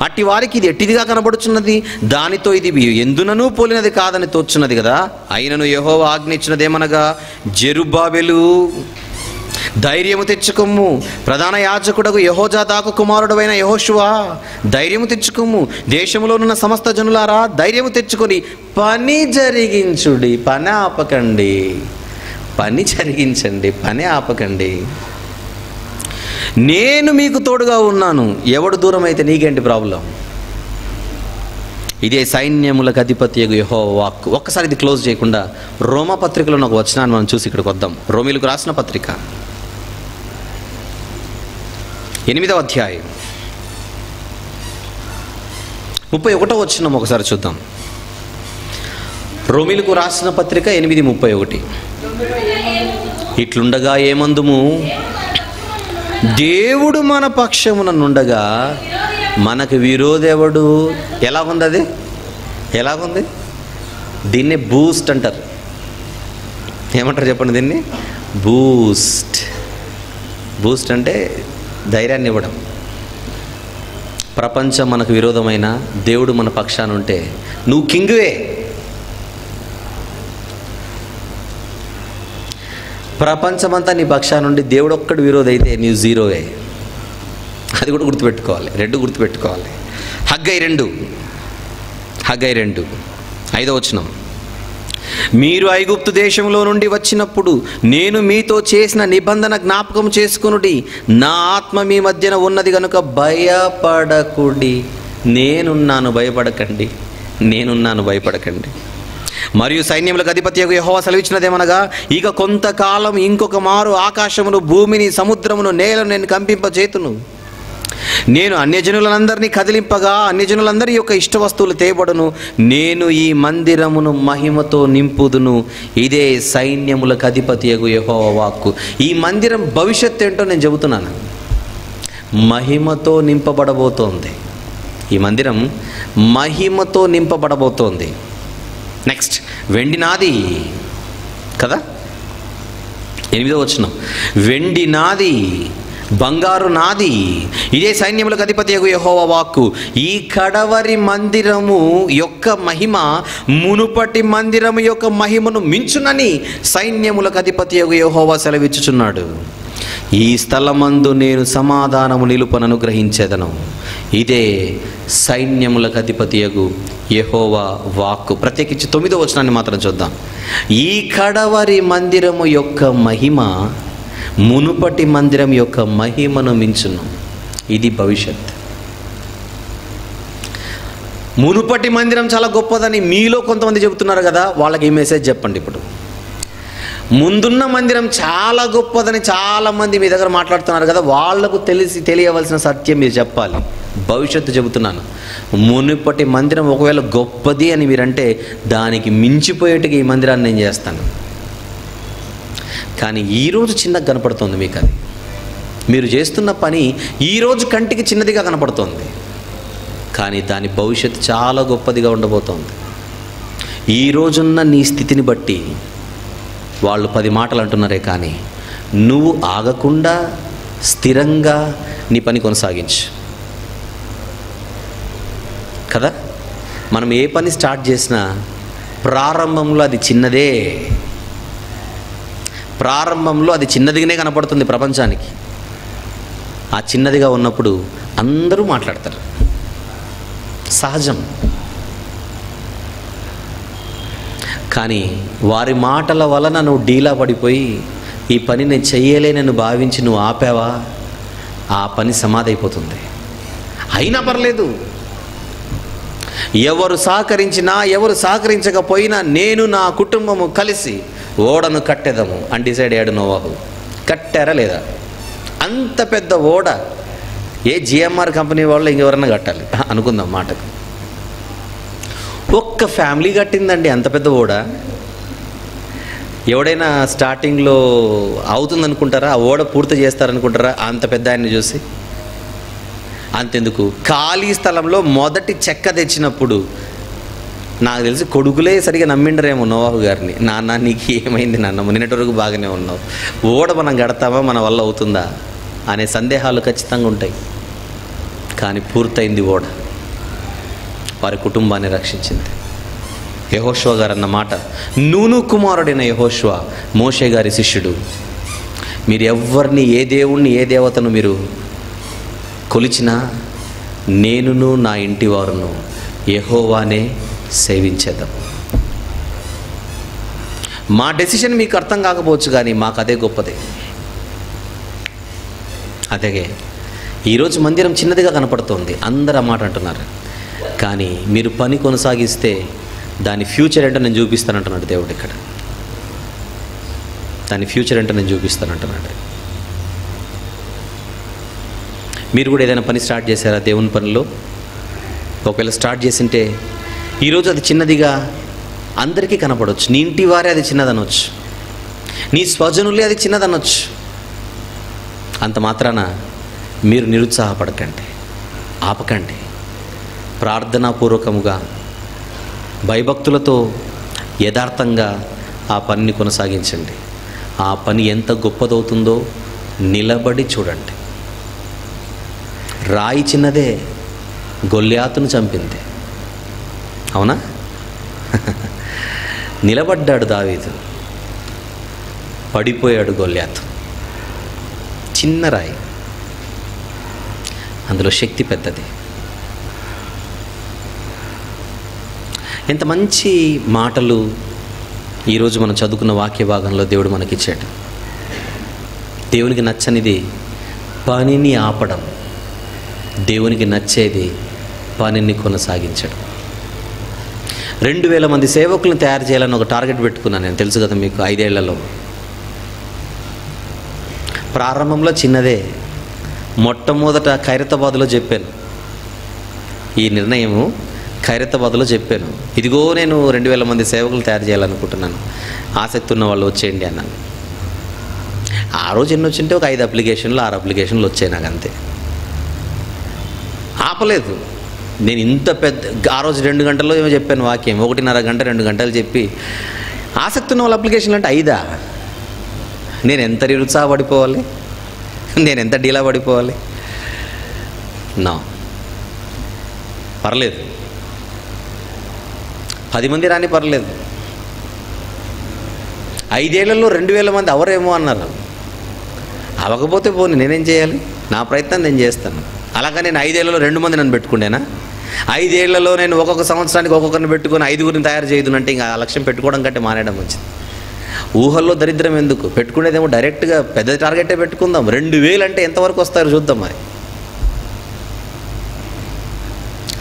అట్టి వారికి ఇది ఎట్టిదిగా కనబడుచున్నది, దానితో ఇది ఎందునూ పోలినది కాదని తోచున్నది కదా. అయినను యెహోవా ఆజ్ఞించినదేమనగా, జెరుబ్బాబెలు ధైర్యము తెచ్చుకొమ్ము, ప్రధాన యాజకుడకు యెహోజాదాకు కుమారుడైన యెహోషువ ధైర్యము తెచ్చుకొమ్ము, దేశంలోనున్న సమస్త జనులారా ధైర్యము తెచ్చుకొని పని జరిగించుడి. పని ఆపకండి, పని జరిగించండి, పని ఆపకండి. నేను మీకు తోడుగా ఉన్నాను, ఎవడు దూరం అయితే నీకేంటి ప్రాబ్లం? ఇదే సైన్యములకు అధిపతియగు యెహోవా వాక్కు. ఒక్కసారి ఇది క్లోజ్ చేయకుండా రోమా పత్రికలో ఒక వచనాన్ని మనం చూసి ఇక్కడికి వద్దాం. రోమీలకు రాసిన పత్రిక 8వ అధ్యాయం 31వ వచనం ఒకసారి చూద్దాం. రోమీలకు రాసిన పత్రిక 8:31. ఇట్లుండగా ఏమందుము, దేవుడు మన పక్షమున నుండగా మనకు విరోధెవడు? ఎలాగుంది అది? ఎలాగుంది? దీన్ని బూస్ట్ అంటారు. ఏమంటారు చెప్పండి దీన్ని? బూస్ట్. బూస్ట్ అంటే ధైర్యాన్ని ఇవ్వడం. ప్రపంచం మనకు విరోధమైన దేవుడు మన పక్షాన ఉంటే నువ్వు కింగువే. ప్రపంచమంతా నీ పక్షాన నుండి దేవుడు ఒక్కడు విరోధి అయితే నీవు జీరోవే. అది కూడా గుర్తుపెట్టుకోవాలి, 2 గుర్తుపెట్టుకోవాలి. హగ్గై 2 5వ వచనం. మీరు ఐగుప్తు దేశంలో నుండి వచ్చినప్పుడు నేను మీతో చేసిన నిబంధన జ్ఞాపకం చేసుకొనుడి. నా ఆత్మ మీ మధ్యన ఉన్నది కనుక భయపడకుడి. నేనున్నాను, భయపడకండి. నేనున్నాను, భయపడకండి. మరియు సైన్యములకు అధిపతియగు యెహోవా సెలవిచ్చినదేమనగా, ఇక కొంతకాలం ఇంకొక మారు ఆకాశమును, భూమిని, సముద్రమును, నేలను నేను కంపింపజేతును. నేను అన్యజనులందరినీ కదిలింపగా అన్యజనులందరి యొక్క ఇష్ట వస్తువులు తేబడును. నేను ఈ మందిరమును మహిమతో నింపుదును. ఇదే సైన్యములకు అధిపతియగు యెహోవా వాక్కు. ఈ మందిరం భవిష్యత్తు ఏంటో నేను చెబుతున్నాను. మహిమతో నింపబడబోతోంది. ఈ మందిరం మహిమతో నింపబడబోతోంది. నెక్స్ట్, వెండి నాది కదా, 8వ వచనం. వెండి నాది, బంగారు నాది, ఇదే సైన్యములకు అధిపతియగు యెహోవా వాక్కు. ఈ కడవరి మందిరము యొక్క మహిమ మునుపటి మందిరము యొక్క మహిమను మించునని సైన్యములకు అధిపతియగు యెహోవా సెలవిచ్చుచున్నాడు. ఈ స్థలమందు నేను సమాధానము నిలుపనను గ్రహించేదను. ఇదే సైన్యములకు అధిపతియగు యెహోవా వాక్కు. ప్రత్యేకించి 9వ వచనాన్ని మాత్రం చూద్దాం. ఈ కడవరి మందిరము యొక్క మహిమ మునుపటి మందిరం యొక్క మహిమను మించును. ఇది భవిష్యత్. మునుపటి మందిరం చాలా గొప్పదని మీలో కొంతమంది చెబుతున్నారు కదా, వాళ్ళకి ఈ మెసేజ్ చెప్పండి. ఇప్పుడు ముందున్న మందిరం చాలా గొప్పదని చాలామంది మీ దగ్గర మాట్లాడుతున్నారు కదా, వాళ్లకు తెలియవలసిన సత్యం మీరు చెప్పాలి. భవిష్యత్తు చెబుతున్నాను. మునుపటి మందిరం ఒకవేళ గొప్పది అని మీరంటే దానికి మించిపోయేట్టుగా ఈ మందిరాన్ని నేను చేస్తాను. కానీ ఈరోజు చిన్నగా కనపడుతుంది మీకు. అది మీరు చేస్తున్న పని ఈరోజు కంటికి చిన్నదిగా కనపడుతోంది, కానీ దాని భవిష్యత్తు చాలా గొప్పదిగా ఉండబోతోంది. ఈరోజున్న నీ స్థితిని బట్టి వాళ్ళు 10 మాటలు అంటున్నారే, కానీ నువ్వు ఆగకుండా స్థిరంగా నీ పని కొనసాగించు కదా. మనం ఏ పని స్టార్ట్ చేసినా ప్రారంభంలో అది చిన్నదే. ప్రారంభంలో అది చిన్నదిగానే కనపడుతుంది ప్రపంచానికి. ఆ చిన్నదిగా ఉన్నప్పుడు అందరూ మాట్లాడతారు, సహజం. కానీ వారి మాటల వలన నువ్వు డీలా పడిపోయి ఈ పని నేను చెయ్యలేనని భావించి నువ్వు ఆపావా, ఆ పని సమాధి అయిపోతుంది. అయినా పర్లేదు, ఎవరు సహకరించినా ఎవరు సహకరించకపోయినా నేను నా కుటుంబము కలిసి ఓడను కట్టేదాము అని డిసైడ్ అయ్యాడు నోవాహు. కట్టారా లేదా? అంత పెద్ద ఓడ ఏ జిఎంఆర్ కంపెనీ వాళ్ళు ఇంకెవరన్నా కట్టాలి అనుకుందాం మాటకు. ఒక్క ఫ్యామిలీ కట్టిందండి అంత పెద్ద ఓడ. ఎవడైనా స్టార్టింగ్లో అవుతుందనుకుంటారా? ఆ ఓడ పూర్తి చేస్తారనుకుంటారా అంత పెద్ద ఆయన్ని చూసి? అంతెందుకు, ఖాళీ స్థలంలో మొదటి చెక్క తెచ్చినప్పుడు నాకు తెలిసి కొడుకులే సరిగా నమ్మిండరేమో నోవాహు గారిని. నాన్న నీకు ఏమైంది నాన్న, నిన్నటి వరకు బాగానే ఉన్నావు, ఓడ మనం కడతామా, మన వల్ల అవుతుందా అనే సందేహాలు ఖచ్చితంగా ఉంటాయి. కానీ పూర్తయింది ఓడ, వారి కుటుంబాన్ని రక్షించింది. యెహోషువ గారు అన్న మాట, నూను కుమారుడైన యెహోషువ మోషే గారి శిష్యుడు. మీరు ఎవరిని, ఏ దేవుణ్ణి, ఏ దేవతను మీరు కొలిచినా నేనును నా ఇంటి వారును యెహోవానే సేవించేద్దాం. మా డెసిషన్ మీకు అర్థం కాకపోవచ్చు, కానీ మాకు అదే గొప్పది. అదే ఈరోజు మందిరం చిన్నదిగా కనపడుతోంది, అందరూ ఆ మాట అంటున్నారు. కానీ మీరు పని కొనసాగిస్తే దాని ఫ్యూచర్ ఏంటో నేను చూపిస్తానంటున్నాడు దేవుడు. ఇక్కడ దాని ఫ్యూచర్ ఏంటో నేను చూపిస్తానంటున్నాడు. మీరు కూడా ఏదైనా పని స్టార్ట్ చేశారా దేవుని పనిలో? ఒకవేళ స్టార్ట్ చేసింటే ఈరోజు అది చిన్నదిగా అందరికీ కనపడవచ్చు. నీ ఇంటి వారే అది చిన్నదనొచ్చు, నీ స్వజనులే అది చిన్నదనొచ్చు. అంత మాత్రాన మీరు నిరుత్సాహపడకండి, ఆపకండి. ప్రార్థనాపూర్వకముగా భయభక్తులతో యథార్థంగా ఆ పనిని కొనసాగించండి. ఆ పని ఎంత గొప్పదవుతుందో నిలబడి చూడండి. రాయి చిన్నదే, గొల్యాతును చంపింది, అవునా? నిలబడ్డాడు దావీదు, పడిపోయాడు గొల్యాతు. చిన్న రాయి, అందులో శక్తి పెద్దది. ఎంత మంచి మాటలు ఈరోజు మనం చదువుకున్న వాక్య భాగంలో దేవుడు మనకిచ్చాడు. దేవునికి నచ్చనిది పనిని ఆపడం, దేవునికి నచ్చేది పనిని కొనసాగించడం. 2000 మంది సేవకులను తయారు చేయాలని ఒక టార్గెట్ పెట్టుకున్నాను నేను, తెలుసు కదా మీకు. 5 ఏళ్లలో ప్రారంభంలో చిన్నదే. మొట్టమొదట ఖైరతాబాద్లో చెప్పాను ఈ నిర్ణయము. ఖైరతాబాద్లో చెప్పాను, ఇదిగో నేను 2000 మంది సేవకులు తయారు చేయాలనుకుంటున్నాను, ఆసక్తి ఉన్న వాళ్ళు వచ్చేయండి అన్నాను. ఆ రోజు ఎన్ని వచ్చింటే ఒక 5 అప్లికేషన్లు 6 అప్లికేషన్లు వచ్చాయి నాకు, అంతే. ఆపలేదు నేను. ఇంత పెద్ద ఆ రోజు 2 గంటల్లో ఏమో చెప్పాను వాక్యం, 1.5 గంట 2 గంటలు చెప్పి ఆసక్తి ఉన్న వాళ్ళ అప్లికేషన్లు అంటే 5. నేను ఎంత నిరుత్సాహపడిపోవాలి, నేను ఎంత డీలా పడిపోవాలి? నా పర్లేదు, 10 మంది రాని పర్లేదు. 5 ఏళ్లలో 2000 మంది అవరేమో అన్నారు. అవ్వకపోతే పోనీ నేనేం చేయాలి? నా ప్రయత్నం నేను చేస్తాను. అలాగా నేను 5 ఏళ్లలో 2 మంది నన్ను పెట్టుకుండేనా? 5 ఏళ్లలో నేను ఒక్కొక్క సంవత్సరానికి ఒక్కొక్కరిని పెట్టుకుని 5గురిని తయారు చేయదునంటే ఇంకా ఆ లక్ష్యం పెట్టుకోవడం కంటే మానేయడం మంచిది. ఊహల్లో దరిద్రం ఎందుకు? పెట్టుకునేదేమో డైరెక్ట్గా పెద్ద టార్గెటే పెట్టుకుందాం. 2000 అంటే ఎంతవరకు వస్తారో చూద్దాం మరి.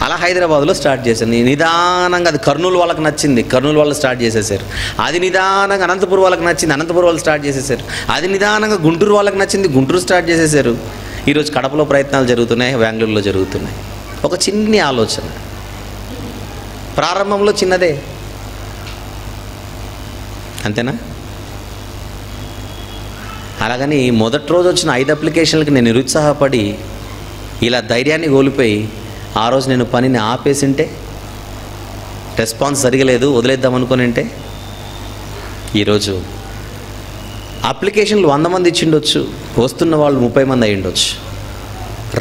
అలా హైదరాబాద్లో స్టార్ట్ చేశాను నిదానంగా. అది కర్నూలు వాళ్ళకి నచ్చింది, కర్నూలు వాళ్ళు స్టార్ట్ చేసేసారు. అది నిదానంగా అనంతపురం వాళ్ళకి నచ్చింది, అనంతపురం వాళ్ళు స్టార్ట్ చేసేసారు. అది నిదానంగా గుంటూరు వాళ్ళకి నచ్చింది, గుంటూరు స్టార్ట్ చేసేసారు. ఈరోజు కడపలో ప్రయత్నాలు జరుగుతున్నాయి, బెంగళూరులో జరుగుతున్నాయి. ఒక చిన్ని ఆలోచన, ప్రారంభంలో చిన్నదే, అంతేనా? అలాగని మొదటి రోజు వచ్చిన 5 అప్లికేషన్లకి నేను నిరుత్సాహపడి ఇలా ధైర్యాన్ని కోల్పోయి ఆ రోజు నేను పనిని ఆపేసింటే, రెస్పాన్స్ జరగలేదు, వదిలేద్దాం అనుకునింటే, ఈరోజు అప్లికేషన్లు 100 మంది ఇచ్చిండొచ్చు, వస్తున్న వాళ్ళు 30 మంది అయ్యిండొచ్చు.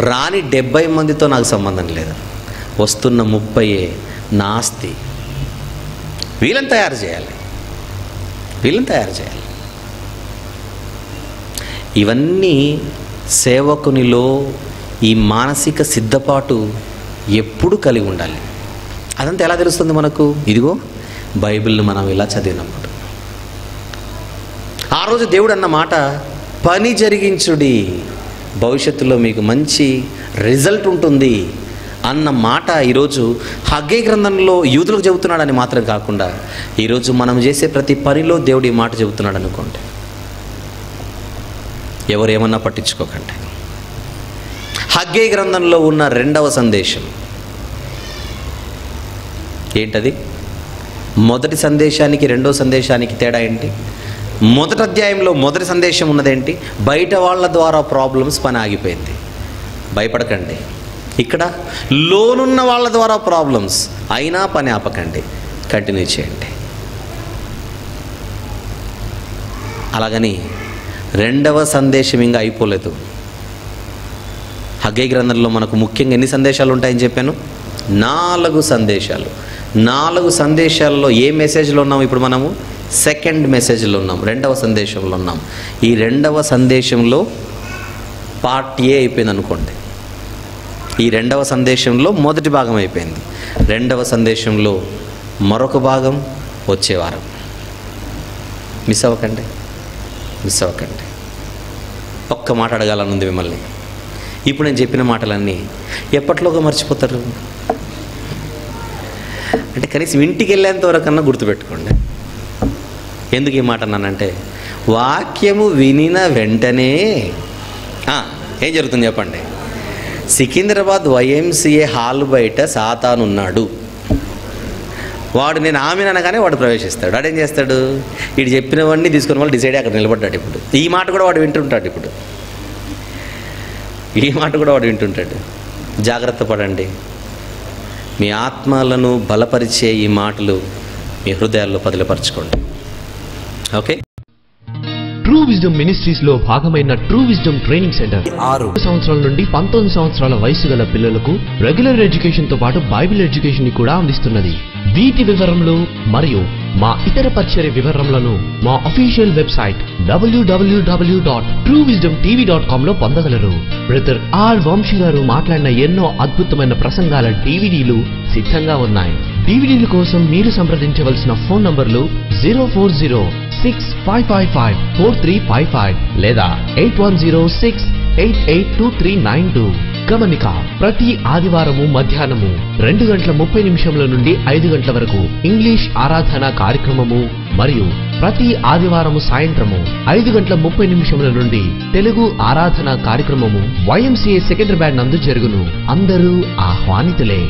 రాని 70 మందితో నాకు సంబంధం లేదు, వస్తున్న 30 నా ఆస్తి. వీళ్ళని తయారు చేయాలి, వీళ్ళని తయారు చేయాలి. ఇవన్నీ సేవకునిలో ఈ మానసిక సిద్ధపాటు ఎప్పుడు కలిగి ఉండాలి. అదంతా ఎలా తెలుస్తుంది మనకు? ఇదిగో బైబిల్ని మనం ఇలా చదివినప్పుడు. ఆ రోజు దేవుడు అన్న మాట, పని జరిగించుడి, భవిష్యత్తులో మీకు మంచి రిజల్ట్ ఉంటుంది అన్న మాట ఈరోజు హగ్గై గ్రంథంలో యూదులకు చెబుతున్నాడని మాత్రం కాకుండా ఈరోజు మనం చేసే ప్రతి పనిలో దేవుడు ఈ మాట చెబుతున్నాడు అనుకోండి. ఎవరు ఏమన్నా పట్టించుకోకండి. హగ్గై గ్రంథంలో ఉన్న 2వ సందేశం ఏంటది? మొదటి సందేశానికి 2వ సందేశానికి తేడా ఏంటి? మొదటి అధ్యాయంలో మొదటి సందేశం ఉన్నదేంటి? బయట వాళ్ళ ద్వారా ప్రాబ్లమ్స్, పని ఆగిపోయింది, భయపడకండి. ఇక్కడ లోనున్న వాళ్ళ ద్వారా ప్రాబ్లమ్స్, అయినా పని ఆపకండి, కంటిన్యూ చేయండి. అలాగని 2వ సందేశం ఇంకా అయిపోలేదు. హగ్గై గ్రంథంలో మనకు ముఖ్యంగా ఎన్ని సందేశాలు ఉంటాయని చెప్పాను? 4 సందేశాలు. 4 సందేశాల్లో ఏ మెసేజ్లో ఉన్నాం ఇప్పుడు మనము? సెకండ్ మెసేజ్లో ఉన్నాం, 2వ సందేశంలో ఉన్నాం. ఈ 2వ సందేశంలో పార్ట్ ఏ అయిపోయింది అనుకోండి. ఈ 2వ సందేశంలో మొదటి భాగం అయిపోయింది. 2వ సందేశంలో మరొక భాగం వచ్చే వారం. మిస్ అవ్వకండి. ఒక్క మాట అడగాలనుంది మిమ్మల్ని. ఇప్పుడు నేను చెప్పిన మాటలన్నీ ఎప్పట్లోగా మర్చిపోతారు అంటే కనీసం ఇంటికి వెళ్ళేంత వరకన్నా గుర్తుపెట్టుకోండి. ఎందుకు ఈ మాట అన్నానంటే, వాక్యము వినిన వెంటనే ఏం జరుగుతుంది చెప్పండి. సికింద్రాబాద్ YMCA హాల్ బయట సాతాను ఉన్నాడు. వాడు నేను ఆమెను అనగానే వాడు ప్రవేశిస్తాడు. వాడేం చేస్తాడు, వీడు చెప్పినవన్నీ తీసుకుని వాళ్ళు డిసైడ్ అక్కడ నిలబడ్డాడు. ఇప్పుడు ఈ మాట కూడా వాడు వింటుంటాడు. జాగ్రత్త పడండి. మీ ఆత్మలను బలపరిచే ఈ మాటలు మీ హృదయాల్లో పదిలపరచుకోండి. ఓకే. ట్రూ విజ్డమ్ మినిస్ట్రీస్ లో భాగమైన ట్రూ విజ్డమ్ ట్రైనింగ్ సెంటర్ 6 సంవత్సరాల నుండి 19 సంవత్సరాల వయసు గల పిల్లలకు రెగ్యులర్ ఎడ్యుకేషన్ తో పాటు బైబిల్ ఎడ్యుకేషన్ ని కూడా అందిస్తున్నది. వీటి వివరములు మరియు మా ఇతర పరిచర్య వివరములను మా అఫీషియల్ వెబ్సైట్ www.truewisdomtv.com లో పొందగలరు. బ్రదర్ ఆర్ వంశీ గారు మాట్లాడిన ఎన్నో అద్భుతమైన ప్రసంగాల DVDలు సిద్ధంగా ఉన్నాయి. DVDల కోసం మీరు సంప్రదించవలసిన ఫోన్ నంబర్లు 04065554355 లేదా 8106882392. గమనిక, ప్రతి ఆదివారము మధ్యాహ్నము 2:30 నుండి 5 గంటల వరకు ఇంగ్లీష్ ఆరాధన కార్యక్రమము మరియు ప్రతి ఆదివారము సాయంత్రము 5:30 నుండి తెలుగు ఆరాధన కార్యక్రమము YMCA సెకండరీ బ్యాండ్ నందు జరుగును. అందరూ ఆహ్వానితులే.